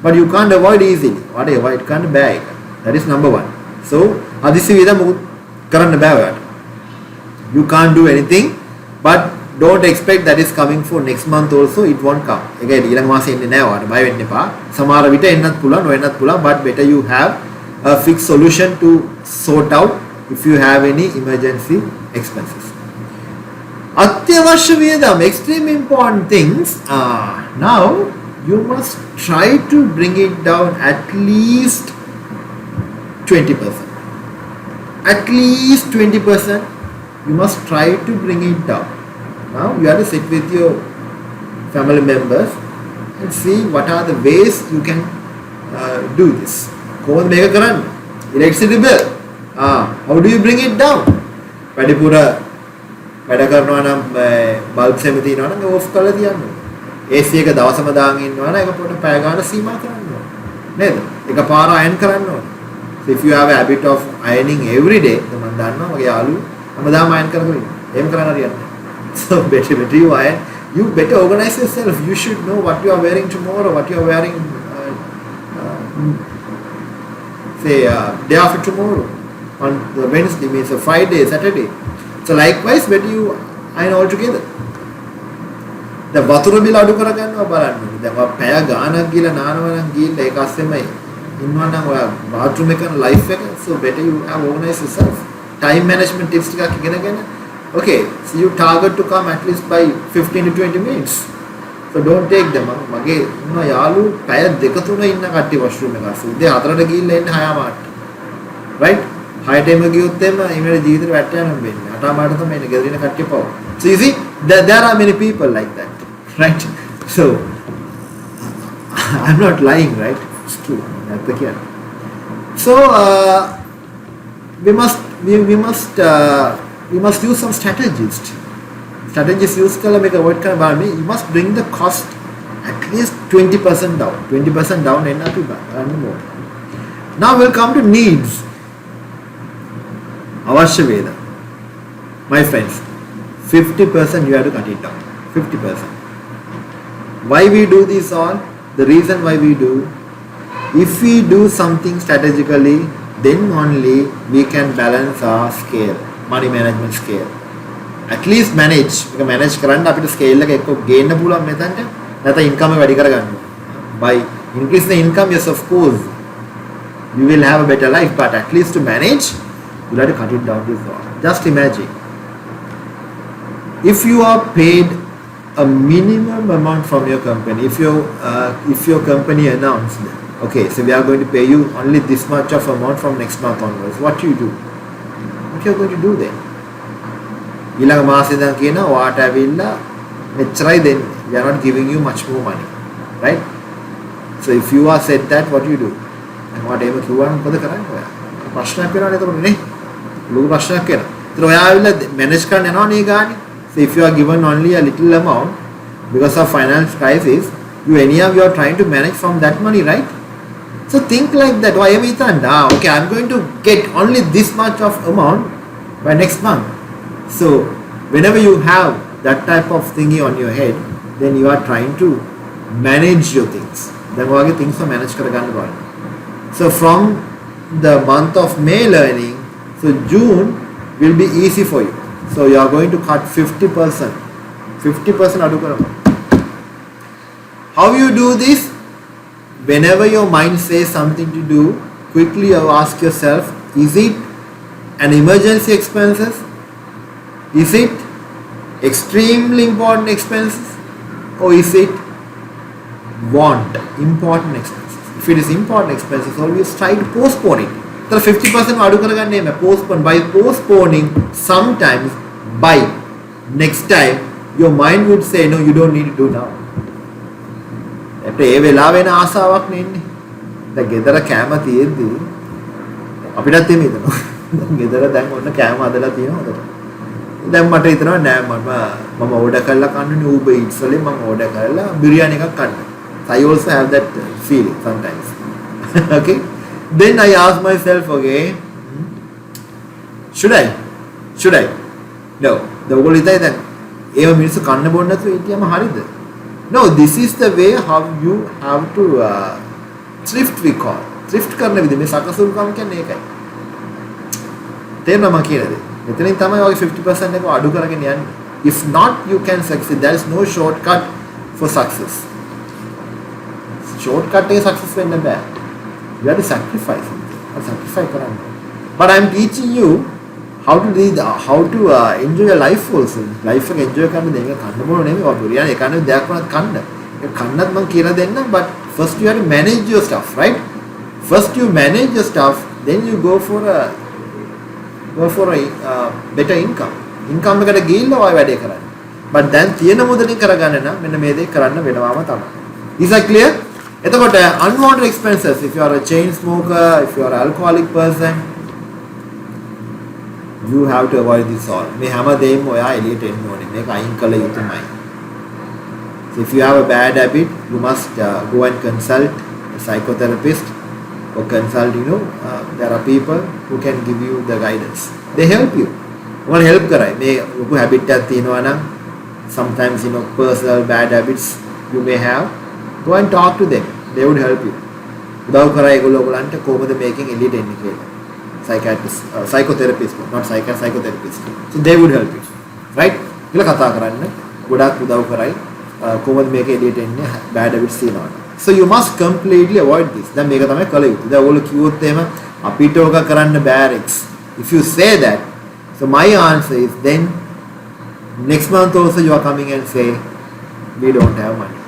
But you can't avoid easily. ඔයාලා avoid කරන්න බෑ ඒක. That is number one. So හදිසි විදිහට මොකුත් කරන්න බෑ ඔයාලට. You can't do anything, but don't expect that is coming for next month also. It won't come. ඒක ඊළඟ මාසේ එන්නේ නැහැ ඔයාලට. බය වෙන්න එපා. සමහර විට එන්නත් පුළුවන්, නොඑන්නත් පුළුවන්. But better you have a fixed solution to sort out if you have any emergency expenses. අත්‍යවශ්‍ය වියදම්, extreme important things. Now you must try to bring it down at least 20%. At least 20%. You must try to bring it down. Now you have to sit with your family members and see what are the ways you can do this. කොහොමද මේක කරන්නේ? Electricity bill. How do you bring it down? වැඩිපුර වැඩ කරනවා නම් bulbs එහෙම තියෙනවා නම් ඕෆ් කරලා තියන්න ඕනේ. AC එක දවසම දාගෙන ඉන්නවා නම් ඒක පොඩ්ඩක් පැය ගන්න සීමා කරන්න ඕනේ. නේද? එකපාර අයන් කරන්න ඕනේ. So if you have a habit of ironing every day, then මම දන්නවා මගේ යාළුවෝ හැමදාම අයන් කරගෙන ඉන්නවා. එහෙම කරන්න හරියන්නේ නැහැ. So better you iron. You better organize yourself. You should know what you are wearing tomorrow, what you are wearing day after tomorrow. On the Wednesday means a Friday, Saturday. So likewise, when you iron all together. The වතුර බිල අඩු කරගන්නවා බලන්න. දැන් ඔය පැය ගානක් ගිහලා නානවා නම් ගිහිල්ලා ඒක අස්සෙමයි ඉන්නවා නම් ඔය bathroom එක කරන life එක. So better you have organize yourself. Time management tips ටිකක් ඉගෙනගෙන. Okay, so you target to come at least by 15 to 20 minutes. So don't take them. මගේ ඉන්න යාළුවෝ පැය දෙක තුන ඉන්න කට්ටිය washroom එක අස්සේ. උදේ 4ට ගිහිල්ලා එන්න 6 මාට. Right? 6ට එම ගියොත් එම ඊමේ ජීවිතේට වැටෙන්න හම්බෙන්නේ. 8 මාට තමයි එන්නේ ගෙදරින කට්ටිය පව. So you see, there are many people like that. Right? So I'm not lying, right? It's true. That's the key. So we must use some strategies. Strategies use kala make avoid kara balme. You must bring the cost at least 20% down. 20% down and not more. Now we'll come to needs. Avashya veda. My friends, 50% you have to cut it down. 50%. Why we do this all? The reason why we do, if we do something strategically, then only we can balance our scale, money management scale. At least manage. Because manage කරන්න අපිට scale එක එක්ක ගේන්න පුළුවන් මෙතනට. නැත්නම් income එක වැඩි කරගන්න. By increasing the income, yes of course, you will have a better life. But at least to manage, you have to cut it down this all. Just imagine. If you are paid a minimum amount from your company, if your company announced, okay, so we are going to pay you only this much of amount from next month onwards, what do you do? What you are going to do then? ඊළඟ මාසෙ ඉඳන් කියනවා ඔයාට ඇවිල්ලා මෙච්චරයි දෙන්නේ. We are not giving you much more money, right? So if you are said that, what do you do? ඔයාට එහෙම කිව්වම මොකද කරන්නේ ඔයා? ප්‍රශ්නයක් වෙනවනේ එතකොට නේ. ලොකු ප්‍රශ්නයක් වෙනවා. ඒතර ඔයා ඇවිල්ලා මැනේජ් කරන්න යනවා නේ ගානේ. So if you are given only a little amount because of finance crisis, you anyhow you are trying to manage from that money, right? So think like that. Why am I okay, I'm going to get only this much of amount by next month. So whenever you have that type of thingy on your head, then you are trying to manage your things. Then what things are managed කරගන්න බලන්න. So from the month of May learning, so June will be easy for you. So you are going to cut 50%. 50% අඩු කරමු. How you do this? Whenever your mind says something to do, quickly you ask yourself, is it an emergency expenses? Is it extremely important expenses? Or is it important expenses? If it is important expenses, always try to postpone it. So 50% අඩු කරගන්න එමෙ postpone. By postponing, sometimes by next time your mind would say no, you don't need to do now. අපිට ඒ වෙලාව වෙන ආසාවක් නෙන්නේ. දැන් ගෙදර කැම තියෙද්දි අපිටත් එමෙ හිතනවා. දැන් ගෙදර දැන් ඔන්න කැම හදලා තියෙනවා හදලා. දැන් මට හිතෙනවා නෑ මම ඕඩර් කරලා කන්නේ Uber Eats වලින් මම ඕඩර් කරලා බිරියානි එකක් කන්න. I also have that feeling sometimes. Okay? Then I ask myself, okay, should I? No. ඔයගොල්ලෝ හිතයි දැන් ඒව මිනිස්සු කන්න බොන්න නැතුව හිටියම හරිද? No, this is the way how you have to thrift we call. Thrift කරන විදිහ මේ සකසුරුකම් කියන්නේ ඒකයි. තේරෙනවද මම කියන්නේ? මෙතනින් තමයි ඔය 50% එක අඩු කරගෙන යන්නේ. If not you can succeed. There is no shortcut for success. Shortcut එකේ success වෙන්න බෑ. You have to sacrifice something. Sacrifice කරන්න. But I am teaching you how to lead, how to enjoy your life also. Life එක enjoy කරන්න දෙන්න කන්න බොන නෙමෙයි. ඔය බිරියානි එකන දෙයක් වුණත් කන්න. ඒක කන්නත් මම කියලා දෙන්නම්. But first you have to manage your stuff, right? First you manage your stuff, then you go for a better income. Income එකට ගිහිල්ලා ඔය වැඩේ කරන්න. But then තියෙන මුදලින් කරගන්න නම් මෙන්න මේ දේ කරන්න වෙනවාම තමයි. Is that clear? එතකොට unwanted expenses, if you are a chain smoker, if you are an alcoholic person, you have to avoid this all. මේ හැමදේම ඔයා එළියට එන්න ඕනේ. මේක අයින් කළ යුතුමයි. So if you have a bad habit, you must go and consult a psychotherapist or consult, there are people who can give you the guidance. They help you. One help කරයි. මේ ලොකු habit එකක් තියෙනවා නම් sometimes personal bad habits you may have, go and talk to them. They would help you. උදව් කරයි ඒගොල්ලෝ ඔයගලන්ට කොහොමද මේකෙන් එළියට එන්නේ කියලා. Psychiatrist, psychotherapist, not psychotherapist. So they would help you. Right? කියලා කතා කරන්න. ගොඩාක් උදව් කරයි. කොහොමද මේක එළියට එන්නේ bad habits තියෙනවා. So you must completely avoid this. දැන් මේක තමයි කල යුතු. දැන් ඔයගොල්ලෝ කිව්වොත් එහෙම අපිට ඕක කරන්න බෑ Rex. If you say that, so my answer is then next month also you are coming and say we don't have money.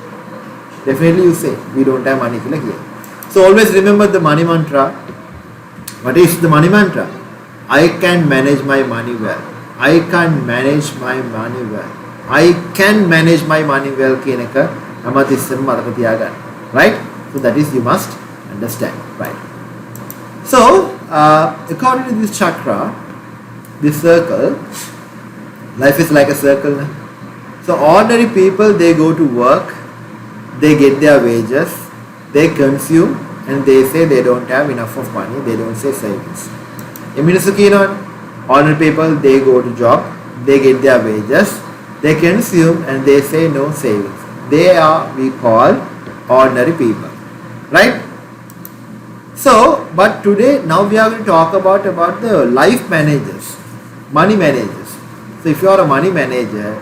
Definitely you say we don't have money කියලා කියනවා. So always remember the money mantra. What is the money mantra? I can manage my money well. I can manage my money well. I can manage my money well කියන එක හැමතිස්සෙම මතක තියාගන්න. Right? So that is you must understand. Right? So according to this chakra, this circle, life is like a circle. So ordinary people, they go to work, they get their wages, they consume, and they say they don't have enough of money, they don't say savings. Ordinary people, they go to job, they get their wages, they consume, and they say no savings. They are, we call ordinary people. Right? So, but today, now we are going to talk about the life managers, money managers. So if you are a money manager,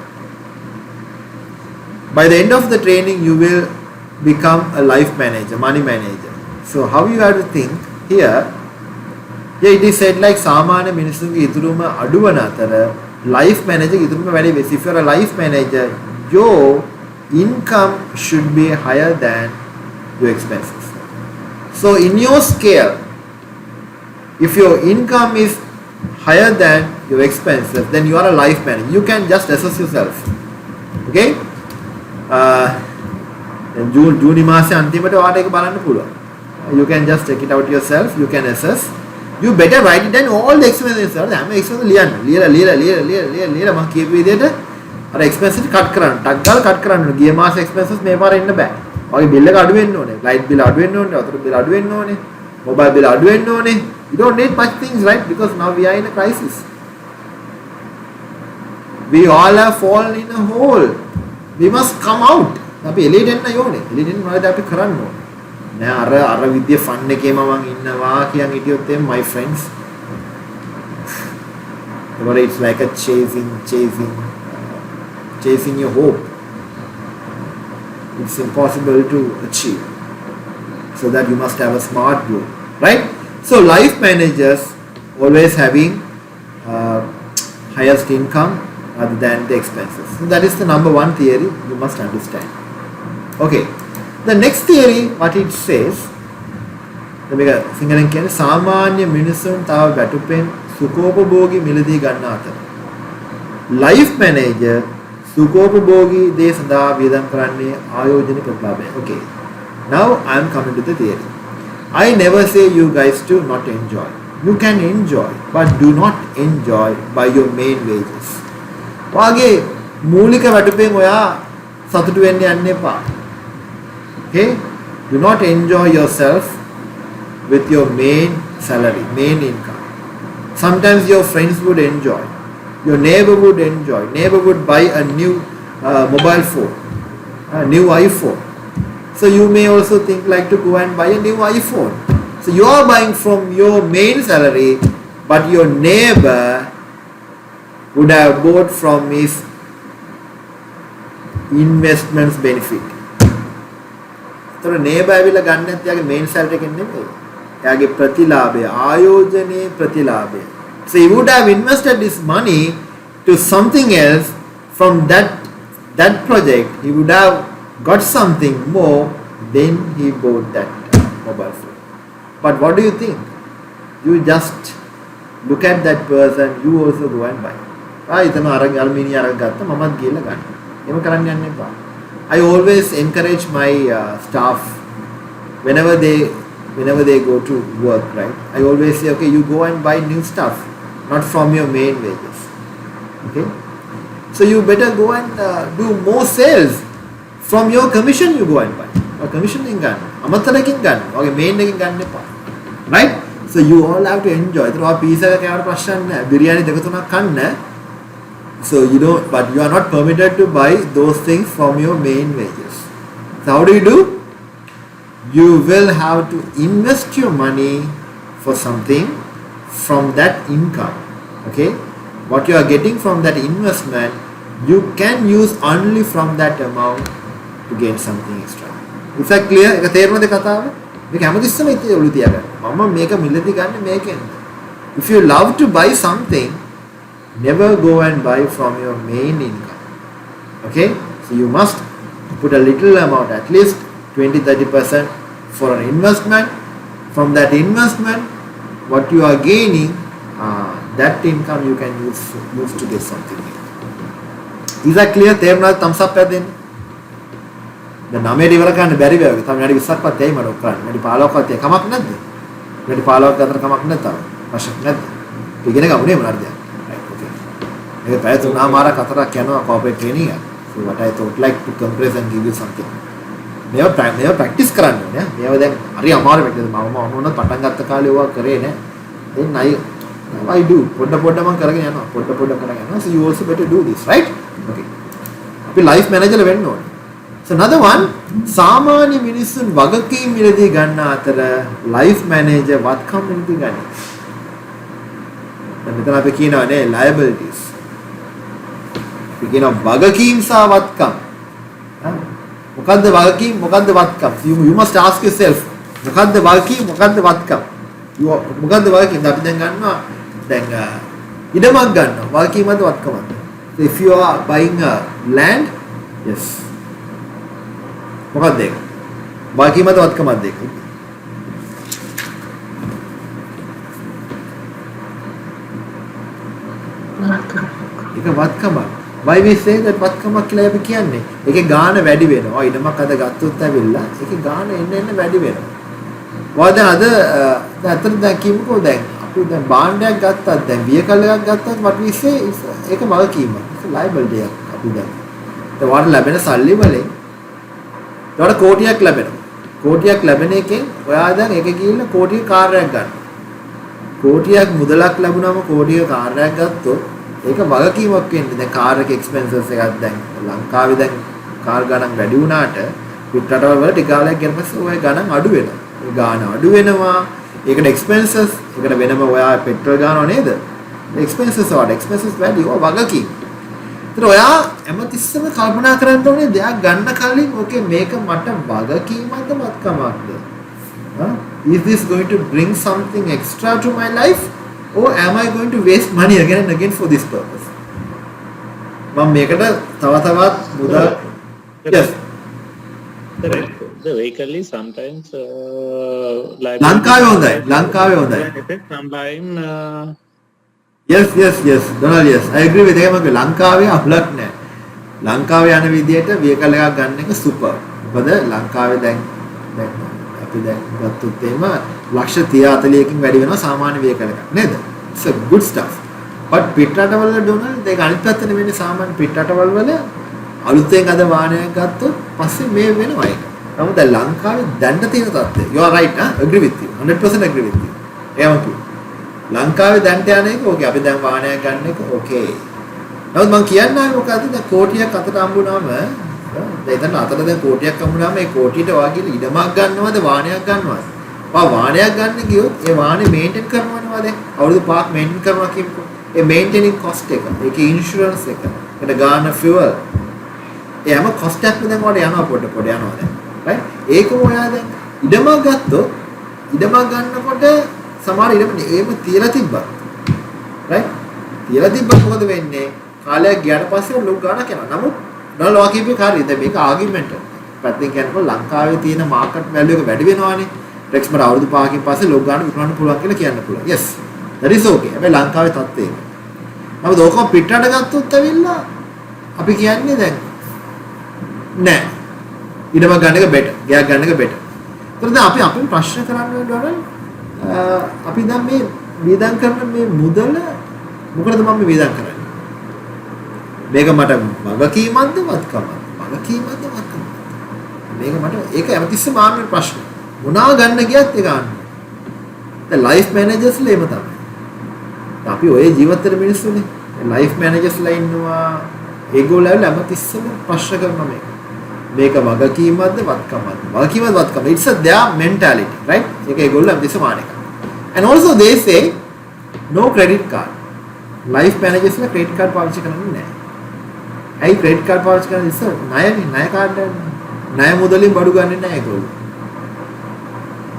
by the end of the training, you will become a life manager, money manager. So how you have to think here, it is said like සාමාන්‍ය මිනිස්සුන්ගේ ඉතුරුම අඩුවන අතර life manager ඉතුරුම වැඩි වෙයි. If you are a life manager, your income should be higher than your expenses. So in your scale, if your income is higher than your expenses, then you are a life manager. You can just assess yourself. Okay? ජූනි මාසේ අන්තිමට ඔයාලට ඒක බලන්න පුළුවන්. You can just check it out yourself. You can assess. You better write it down all the expenses. හැම expenses ලියන්න. ලියලා මම කියපු විදිහට අර expenses cut කරන්න. ටක් ගාලා cut කරන්න. ගිය මාසේ expenses මේ පාර එන්න බෑ. ඔයගේ bill එක අඩු වෙන්න ඕනේ. light bill අඩු වෙන්න ඕනේ. water bill අඩු වෙන්න ඕනේ. mobile bill අඩු වෙන්න ඕනේ. You don't need much things, right? Because now we are in a crisis. We all have fallen in a hole. We must come out. අපි එළියට එන්න ඕනේ. එළියට එන්න මොනවද අපි කරන්න ඕනේ? නෑ අර විද්‍ය ෆන් එකේම මම ඉන්නවා කියන හිටියොත් එම් my friends. But it's like a chasing your hope. It's impossible to achieve. So that you must have a smart goal, right? So life managers always having highest income rather than the expenses. So that is the number one theory you must understand. Okay. The next theory, what it says, මේක සිංහලෙන් කියන්නේ සාමාන්‍ය මිනිසුන් තව වැටුපෙන් සුඛෝපභෝගී මිලදී ගන්න අතර life manager සුඛෝපභෝගී දේ සඳහා වියදම් කරන්නේ ආයෝජන ප්‍රතිලාභය. Okay. Now I am coming to the theory. I never say you guys to not enjoy. You can enjoy, but do not enjoy by your main wages. වාගේ මූලික වැටුපෙන් ඔයා සතුටු වෙන්න යන්න එපා. Okay? Do not enjoy yourself with your main salary, main income. Sometimes your friends would enjoy, your neighbor would enjoy. Neighbor would buy a new mobile phone, a new iPhone. So you may also think like to go and buy a new iPhone. So you are buying from your main salary, but your neighbor would have bought from his investments benefit. So neighbor ඇවිල්ලා ගන්න නැත්නම් යාගේ main salary එකෙන් නෙමෙයි. යාගේ ප්‍රතිලාභය, ආයෝජනයේ ප්‍රතිලාභය. So he would have invested his money to something else from that project. He would have got something more, then he bought that mobile phone. But what do you think? You just look at that person, you also go and buy. ඉතන අල්මිනිය අරන් ගත්තා මමත් ගිහලා ගන්න. එහෙම කරන්න යන්න එපා. I always encourage my staff whenever they go to work, right? I always say, okay, you go and buy new stuff, not from your main wages. Okay? So you better go and do more sales. From your commission you go and buy. Or commission එකෙන් ගන්න. අමතරකින් ගන්න. ඔගේ main එකෙන් ගන්න එපා. Right? So you all have to enjoy. ඒතර ඔය pizza එක කෑවට ප්‍රශ්න නැහැ. බිරියානි දෙක තුනක් කන්න. So you don't, but you are not permitted to buy those things from your main wages. So how do? You will have to invest your money for something from that income. Okay? What you are getting from that investment, you can use only from that amount to gain something extra. Is that clear? ඒක තේරුණාද කතාව? මේක හැමතිස්සෙම ඉතින් ඔලු තියාගන්න. මම මේක මිලදී ගන්න මේකෙන්. If you love to buy something, never go and buy from your main income. Okay? So you must put a little amount, at least 20-30% for an investment. From that investment, what you are gaining, that income you can use to get something new. Is that clear? තේරුණාද? thumbs up එකක් දෙන්න. දැන් 9 ඉවර කරන්න බැරි වෙයි. තව විනාඩි 20ක්වත් එයි මට ඔක්කොම. විනාඩි 15ක්වත් එයි. කමක් නැද්ද? විනාඩි 15ක් අතර කමක් නැද්ද? ප්‍රශ්නයක් නැද්ද? ඉගෙන ගමුනේ මොනවද? ඒක පැය 3මාරක් 4ක් යනවා corporate training එක. So what I thought like to compress and give you something. මේවා practice කරන්න ඕනේ. මේවා දැන් හරි අමාරු වෙන්නේ. මම මොනවද පටන් ගත්ත කාලේ ඒවා කරේ නෑ. Then I do. පොඩ මම කරගෙන යනවා. පොඩ කරගෙන යනවා. So you also better do this, right? Okay. අපි life manager වෙන්න ඕනේ. So another one, සාමාන්‍ය මිනිස්සුන් වගකීම් මිලදී ගන්න අතර life manager වත්කම් මිලදී ගන්න. දැන් මෙතන අපි කියනවානේ liabilities. අපි කියනවා වගකීම් සහ වත්කම්. මොකද්ද වගකීම් මොකද්ද වත්කම්? You must ask yourself මොකද්ද වගකීම් මොකද්ද වත්කම්? මොකද්ද වගකීම්? අපි දැන් ගන්නවා දැන් ඉඩමක් ගන්නවා. වගකීමද වත්කමද? So if you are buying a land, yes. මොකක්ද ඒක? වගකීමද වත්කමද ඒක? ඒක වත්කම. Why we say that වත්කමක් කියලා අපි කියන්නේ? ඒකේ ගාණ වැඩි වෙනවා. ඉඩමක් අද ගත්තොත් ඇවිල්ලා ඒකේ ගාණ එන්න වැඩි වෙනවා. වාද අද අතට දැන් කිව්වෝ දැන් අපි දැන් භාණ්ඩයක් ගත්තත් දැන් vehicle එකක් ගත්තත් what we say ඒක වගකීම. ඒක liability එකක් අපි දැන්. ඒ වාට ලැබෙන සල්ලි වලින් ඒකට කෝටියක් ලැබෙනවා. කෝටියක් ලැබෙන එකෙන් ඔයා දැන් ඒක ගිහිල්ලා කෝටියක කාර්යයක් ගන්න. කෝටියක් මුදලක් ලැබුණාම කෝටියක කාර්යයක් ගත්තොත් ඒක වගකීමක් වෙන්නේ. දැන් කාර් එක එක්ස්පෙන්සස් එකක් දැන් ලංකාවේ දැන් කාර් ගණන් වැඩි වුණාට පිට රටවල් වල ටික කාලයක් ගියම පස්සේ ඔය ගණන් අඩු වෙනවා. ඒ ගාණ අඩු වෙනවා. ඒකට එක්ස්පෙන්සස් ඒකට වෙනම ඔයා පෙට්‍රල් ගානව නේද? එක්ස්පෙන්සස් වල එක්ස්පෙන්සස් වැඩි ඔය වගකීම්. ඒතර ඔයා හැමතිස්සෙම කල්පනා කරන්න ඕනේ දෙයක් ගන්න කලින් ඕකේ මේක මට වගකීමක්ද වත්කමක්ද? Is this going to bring something extra to my life? Or am I going to waste money again and again for this purpose? මම මේකට තව තවත් මුදල් yes the vehicle is sometimes ලංකාවේ හොඳයි sometimes yes Donald yes I agree with him ලංකාවේ අපලක් නැහැ ලංකාවේ යන විදියට vehicle එකක් ගන්න එක super මොකද ලංකාවේ දැන් අපි දැන් ගත්තොත් එහෙම ලක්ෂ 30 40කින් වැඩි වෙනවා සාමාන්‍ය vehicle එකක් නේද? It's a good stuff. but පිටරටවල ඩොනල්ඩ් ඒක අනිත් පැත්තට නෙවෙයි සාමාන්‍ය පිටරටවල වල අලුතෙන් අද වාහනයක් ගත්තොත් පස්සේ මේ වෙනවා ඒක. නමුත් දැන් ලංකාවේ දැන්න තියෙන තත්ත්වය. You are right, agree with you. 100% agree with you. එහෙම කිව්වා. ලංකාවේ දැන්ට යන එක ඕකේ. අපි දැන් වාහනයක් ගන්න එක ඕකේ. නමුත් මම කියන්නේ මොකද්ද? දැන් කෝටියක් අතට හම්බුනාම දැන් අතට දැන් කෝටියක් හම්බුනාම ඒ කෝටියට වාගේ ඉඩමක් ගන්නවද වාහනයක් ගන්නවද? වාහනයක් ගන්න ගියොත් ඒ වාහනේ මේන්ටේන් කරනවනවා දැන්. අවුරුදු 5ක් මේන්ටේන් කරනවා කියමුකෝ. ඒ මේන්ටේනින් කොස්ට් එක, ඒකේ ඉන්ෂුරන්ස් එක, ඒකට ගාන ෆියුවල්. ඒ හැම කොස්ට් එකක්ම දැන් වල යනවා පොඩ යනවා දැන්. right? ඒකම ඔයා දැන් ඉඩමක් ගත්තොත් ඉඩමක් ගන්නකොට සමහර ඉඩම එහෙම තියලා තිබ්බා. right? තියලා තිබ්බත් මොකද වෙන්නේ? කාලයක් ගියාට පස්සේ ලොකු ගාණක් යනවා. නමුත් ඩොලර් වාකියපේ කාර්යය දැන් මේක ආගියුමන්ට්. පැත්තෙන් කියනකොට ලංකාවේ තියෙන මාකට් වැලියු එක වැඩි වෙනවානේ. ටෙක්ස්මර අවුරුදු 5කින් පස්සේ ලොකු ගාණක් විකුණන්න පුළුවන් කියලා කියන්න පුළුවන්. yes. that is okay. හැබැයි ලංකාවේ තත්ත්වය ඒක. නමුත් ඕකම පිටරට ගත්තොත් ඇවිල්ලා අපි කියන්නේ දැන් නෑ. ඉඩමක් ගන්න එක බෙටර්. ගයක් ගන්න එක බෙටර්. ඒතර දැන් අපි අපින් ප්‍රශ්න කරන්නේ ඩොලර් අපි දැන් මේ වියදම් කරන මේ මුදල මොකටද මම මේ වියදම් කරන්නේ? මේක මට වගකීමක්ද වත්කමක්ද? වගකීමක්ද වත්කමක්ද? මේක මට ඒක හැමතිස්සෙම ආන්නේ ප්‍රශ්න. මොනවා ගන්න ගියත් ඒක ආන්නේ. දැන් ලයිෆ් මැනේජර්ස්ලා එහෙම තමයි. අපි ඔය ජීවත් වෙන මිනිස්සුනේ. ලයිෆ් මැනේජර්ස්ලා ඉන්නවා. ඒගොල්ලෝ හැමතිස්සෙම ප්‍රශ්න කරනවා මේක. මේක වගකීමක්ද වත්කමක්ද? වගකීමක්ද වත්කම. It's a their mentality, right? ඒක ඒගොල්ලෝ හැමතිස්සෙම ආන එක. And also they say no credit card. Life managers ලා credit card පාවිච්චි කරන්නේ නැහැ. ඇයි credit card පාවිච්චි කරන්නේ ඉස්සර? ණය කාඩ් ණය මුදලින් බඩු ගන්නෙ නැහැ ඒගොල්ලෝ.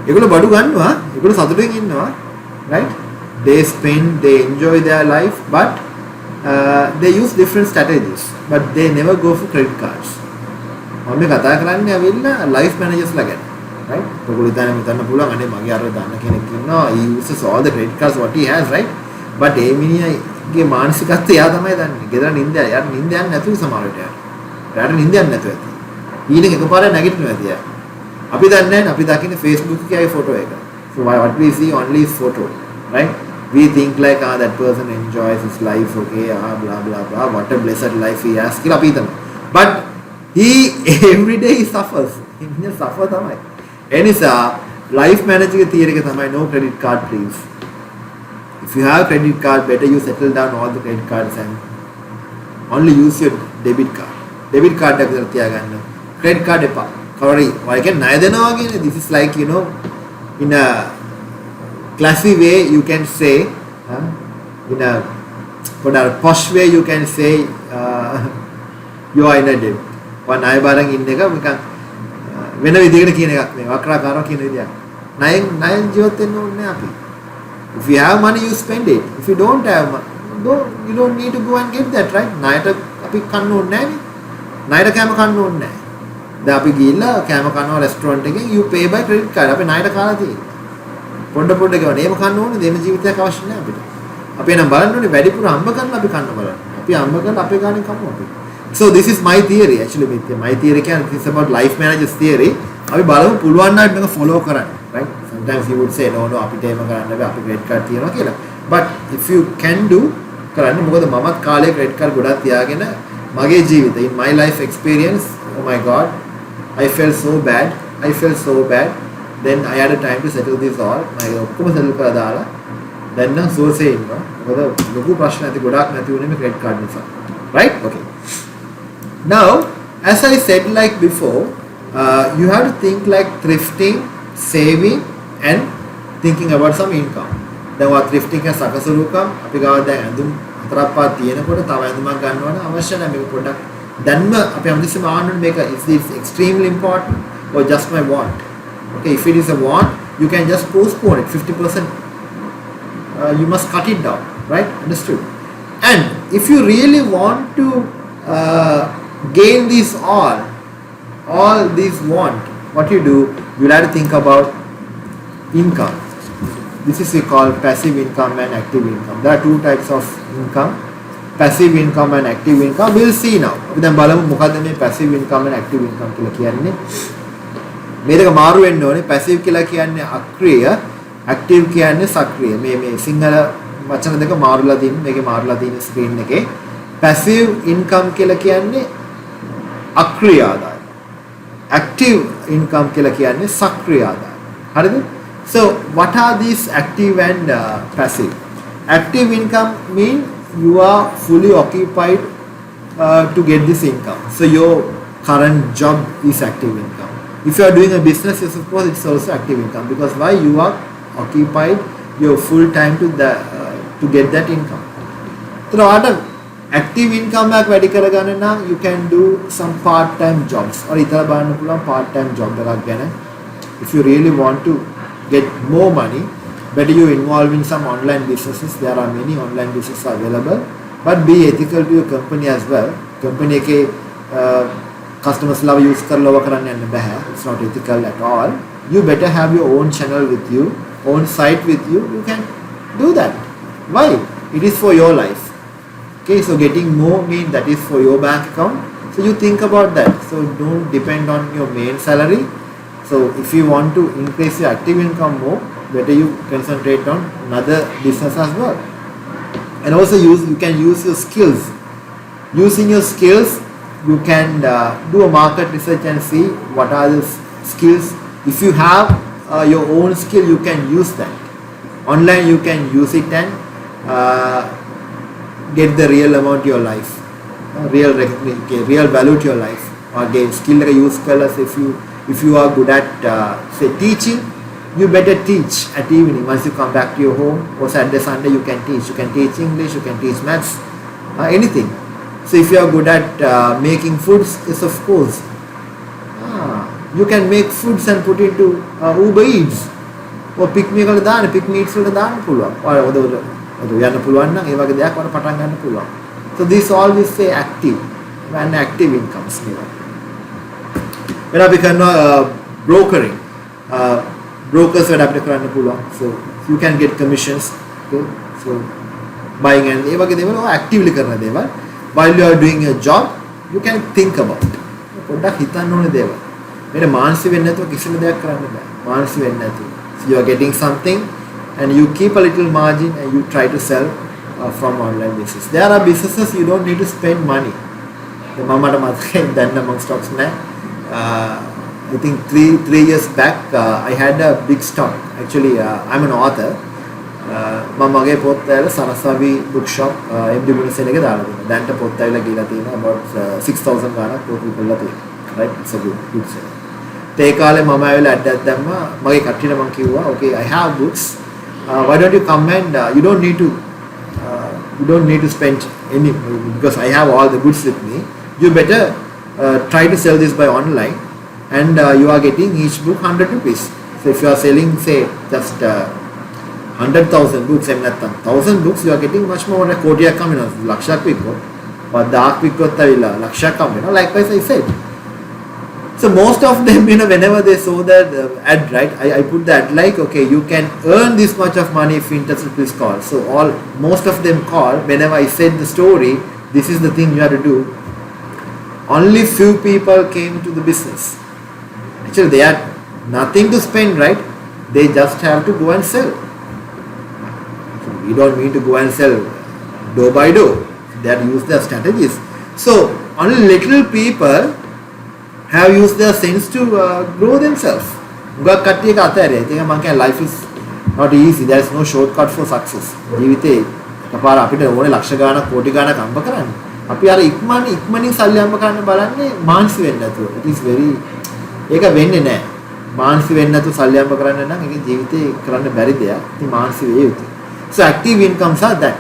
ඒගොල්ලෝ බඩු ගන්නවා, ඒගොල්ලෝ සතුටින් ඉන්නවා, right? They spend, they enjoy their life, but they use different strategies, but they never go for credit cards. මම මේ කතා කරන්නේ ඇවිල්ලා life managers ලා ගැන. right? ඔයගොල්ලෝ හිතන්න පුළුවන් අනේ මගේ අර දන්න කෙනෙක් ඉන්නවා he uses all the credit cards what he has, right? but ඒ මිනිහගේ මානසිකත්වය එයා තමයි දන්නේ. ගෙදර නිින්ද යාර නිින්ද යන්නේ නැතුව සමහර වෙලට යාර. රාට නිින්ද යන්නේ නැතුව ඇති. ඊළඟ එකපාරට නැගිටිනවා ඇති යාර. අපි දන්නේ නැහැ අපි දකින්නේ Facebook එකේ ෆොටෝ එක. so what we see only is photo, right? we think like that person enjoys his life, okay, blah blah blah, what a blessed life he has කියලා අපි හිතනවා. but he every day he suffers. he suffer තමයි. එනිසා life manager ගේ theory එක තමයි no credit card please. if you have credit card better you settle down all the credit cards and only use your debit card. debit card එක විතර තියාගන්න. credit card එපා. කවරි ඔය කියන්නේ ණය දෙනවා කියන්නේ this is like you know in a classy way you can say in a posh way you can say you are in a debt. ඔය ණය බාරන් ඉන්න එක නිකන් වෙන විදිහකට කියන එකක් නේ වක්‍රාකාරව කියන විදියක්. ණයෙන් ජීවත් වෙන්න ඕනේ අපි. if you have money you spend it. if you don't have money you don't need to go and get that, right? ණයට අපි කන්න ඕනේ නැහැ නේ. ණයට කෑම කන්න ඕනේ නැහැ. දැන් අපි ගිහිල්ලා කෑම කනවා රෙස්ටුරන්ට් එකෙන් you pay by credit card. අපි ණයට කාලා තියෙන්නේ. පොඩ ගවන එහෙම කන්න ඕනේ දෙන ජීවිතයක් අවශ්‍ය නැහැ අපිට. අපි එනම් බලන්න ඕනේ වැඩිපුර හම්බ කරලා අපි කන්න බලන්න. අපි හම්බ කරලා අපේ ගානේ කමු අපි. So this is my theory actually. my theory කියන්නේ this is about life managers theory. අපි බලමු පුළුවන් නම් මේක follow කරන්න, right? sometimes you would say no අපිට එහෙම කරන්න බෑ අපි credit card තියනවා කියලා. but if you can do කරන්න මොකද මමත් කාලේ credit card ගොඩක් තියාගෙන මගේ ජීවිතේ in my life experience oh my god I felt so bad. then I had a time to settle this all. මම ඔක්කොම settle කරලා දාලා දැන් නම් සෝසේ ඉන්නවා. මොකද ලොකු ප්‍රශ්න ඇති ගොඩක් නැති වුණේ මේ credit card නිසා. right? okay. now as I said like before you have to think like thrifting, saving and thinking about some income. දැන් වා thrifting එක සකසලුකම් අපි ගාව දැන් ඇඳුම් හතරක් පහක් තියෙනකොට තව ඇඳුමක් ගන්නවා නම් අවශ්‍ය නැහැ මේක පොඩ්ඩක් දැන්ම අපි හැමතිස්සෙම ආන්න මේක is this extremely important or just my want. okay, if it is a want you can just postpone it 50%. you must cut it down, right? understood? and if you really want to gain this all these want, what you do, you'll have to think about income. This is called passive income and active income. There are two types of income, passive income and active income. We'll see now. අපි දැන් බලමු මොකද්ද මේ passive income and active income කියලා කියන්නේ. මේ දෙක මාරු වෙන්න ඕනේ. passive කියලා කියන්නේ අක්‍රිය, active කියන්නේ සක්‍රිය. මේ සිංහල වචන දෙක මාරුලා තියෙන මේකේ මාරුලා තියෙන ස්ක්‍රීන් එකේ passive income කියලා කියන්නේ අක්‍රීය ආදායම. active income කියලා කියන්නේ සක්‍රීය ආදායම. හරිද? So what are these active and passive? Active income mean you are fully occupied to get this income. So your current job is active income. If you are doing a business, you suppose it's also active income because why you are occupied your full time to get that income. So what active income එකක් වැඩි කරගන්න නම් you can do some part time jobs or ඉතල බලන්න පුළුවන් part time job එකක් ගැන. If you really want to get more money, better you involve in some online businesses. There are many online businesses available, but be ethical to your company as well. Company එකේ customers love use කරලව කරන්න යන්න බෑ. It's not ethical at all. You better have your own channel with you, own site with you. You can do that. Why? It is for your life. Okay, so getting more means that is for your bank account. So you think about that. So don't depend on your main salary. So if you want to increase your active income more, better you concentrate on another business as well. And also you can use your skills. Using your skills, you can do a market research and see what are the skills. If you have your own skill, you can use that. Online you can use it and get the real amount to your life, real recognition, real value to your life. Again, skill like use colors. If you are good at say teaching, you better teach at evening. Once you come back to your home, or Saturday, Sunday, you can teach. You can teach English, you can teach maths, anything. So if you are good at making foods, yes, of course, you can make foods and put it to Uber Eats or pick me වල දාන්න, pick me eats වල දාන්න පුළුවන්. ඔය යන්න පුළුවන් නම් ඒ වගේ දෙයක් වල පටන් ගන්න පුළුවන්. So this all we say active and active incomes කියලා. වෙන අපි කරනවා brokering. Brokers වැඩ අපිට කරන්න පුළුවන්. So you can get commissions. Okay? So buying and ඒ වගේ දේවල් ඔය actively කරන දේවල්. While you are doing your job, you can think about. පොඩ්ඩක් හිතන්න ඕනේ දේවල්. මේක මානසික වෙන්නේ නැතුව කිසිම දෙයක් කරන්න බෑ. මානසික වෙන්නේ නැතුව. So you are getting something and you keep a little margin and you try to sell from online business. There are businesses you don't need to spend money. මමට මතකයි දැන් නම් stocks නෑ. I think three years back I had a big stock. Actually I'm an author. මම මගේ පොත් ඇවිල්ලා සරසවි book shop MD Munisel එකේ දාලා තියෙනවා. දැන්ට පොත් ඇවිල්ලා ගිහලා තියෙනවා about 6000 ගාණක් පොත් විකුණලා තියෙනවා. Right? It's a good sale. ඒ කාලේ මම ඇවිල්ලා ඇඩ් දැම්මා. මගේ කට්ටියට මම කිව්වා okay I have books. Why don't you come and you don't need to spend any because I have all the goods with me. You better try to sell this by online and you are getting each book 100 rupees. So if you are selling say just 100,000 books and 1,000 books, you are getting much more like කෝටියක් කම වෙනවා. ලක්ෂයක් විකුණොත්, 1000ක් විකුණොත් ඇවිල්ලා ලක්ෂයක් කම වෙනවා. Likewise I said. So most of them, whenever they saw that ad, right, I put the ad like, okay, you can earn this much of money if interested, please call. So most of them call. Whenever I said the story, this is the thing you have to do. Only few people came to the business. Actually, they had nothing to spend, right? They just have to go and sell. We don't need to go and sell door by door. They have used their strategies. So only little people have used their sense to grow themselves. ගොඩක් කට්ටියක අතහැරියා. ඉතින් මම කියන්නේ life is not easy. There is no shortcut for success. ජීවිතේ එකපාර අපිට ඕනේ ලක්ෂ ගාණක් කෝටි ගාණක් හම්බ කරන්න. අපි අර ඉක්මනින් සල්ලි හම්බ කරන්න බලන්නේ මානසික වෙන්න නැතුව. It is very ඒක වෙන්නේ නැහැ. මානසික වෙන්න නැතුව සල්ලි හම්බ කරන්න නම් ඒක ජීවිතේ කරන්න බැරි දෙයක්. ඉතින් මානසික වේ යුතුයි. So active incomes are that.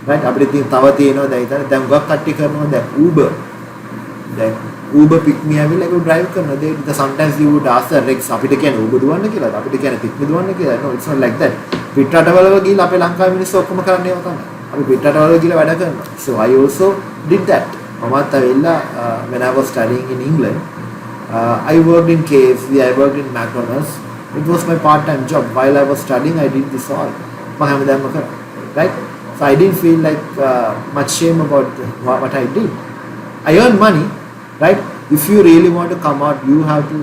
Right? අපිට තව තියෙනවා දැන් ගොඩක් කට්ටිය කරනවා දැන් Uber pick me ඇවිල්ලා ඒක drive කරනවා. They sometimes you would ask the Rex අපිට කියන්නේ Uber දුවන්න කියලා. අපිට කියන්නේ pick me දුවන්න කියලා. No, it's not like that. පිට රටවල ගිහලා අපේ ලංකාවේ මිනිස්සු ඔක්කොම කරන්නේ ඒවා තමයි. අපි පිට රටවල ගිහලා වැඩ කරනවා. So I also did that. මමත් ඇවිල්ලා when I was studying in England, I worked in KFC, I worked in McDonald's. It was my part-time job. While I was studying, I did this all. Right? So I didn't feel like much shame about what I did. I earned money, right? If you really want to come out, you have to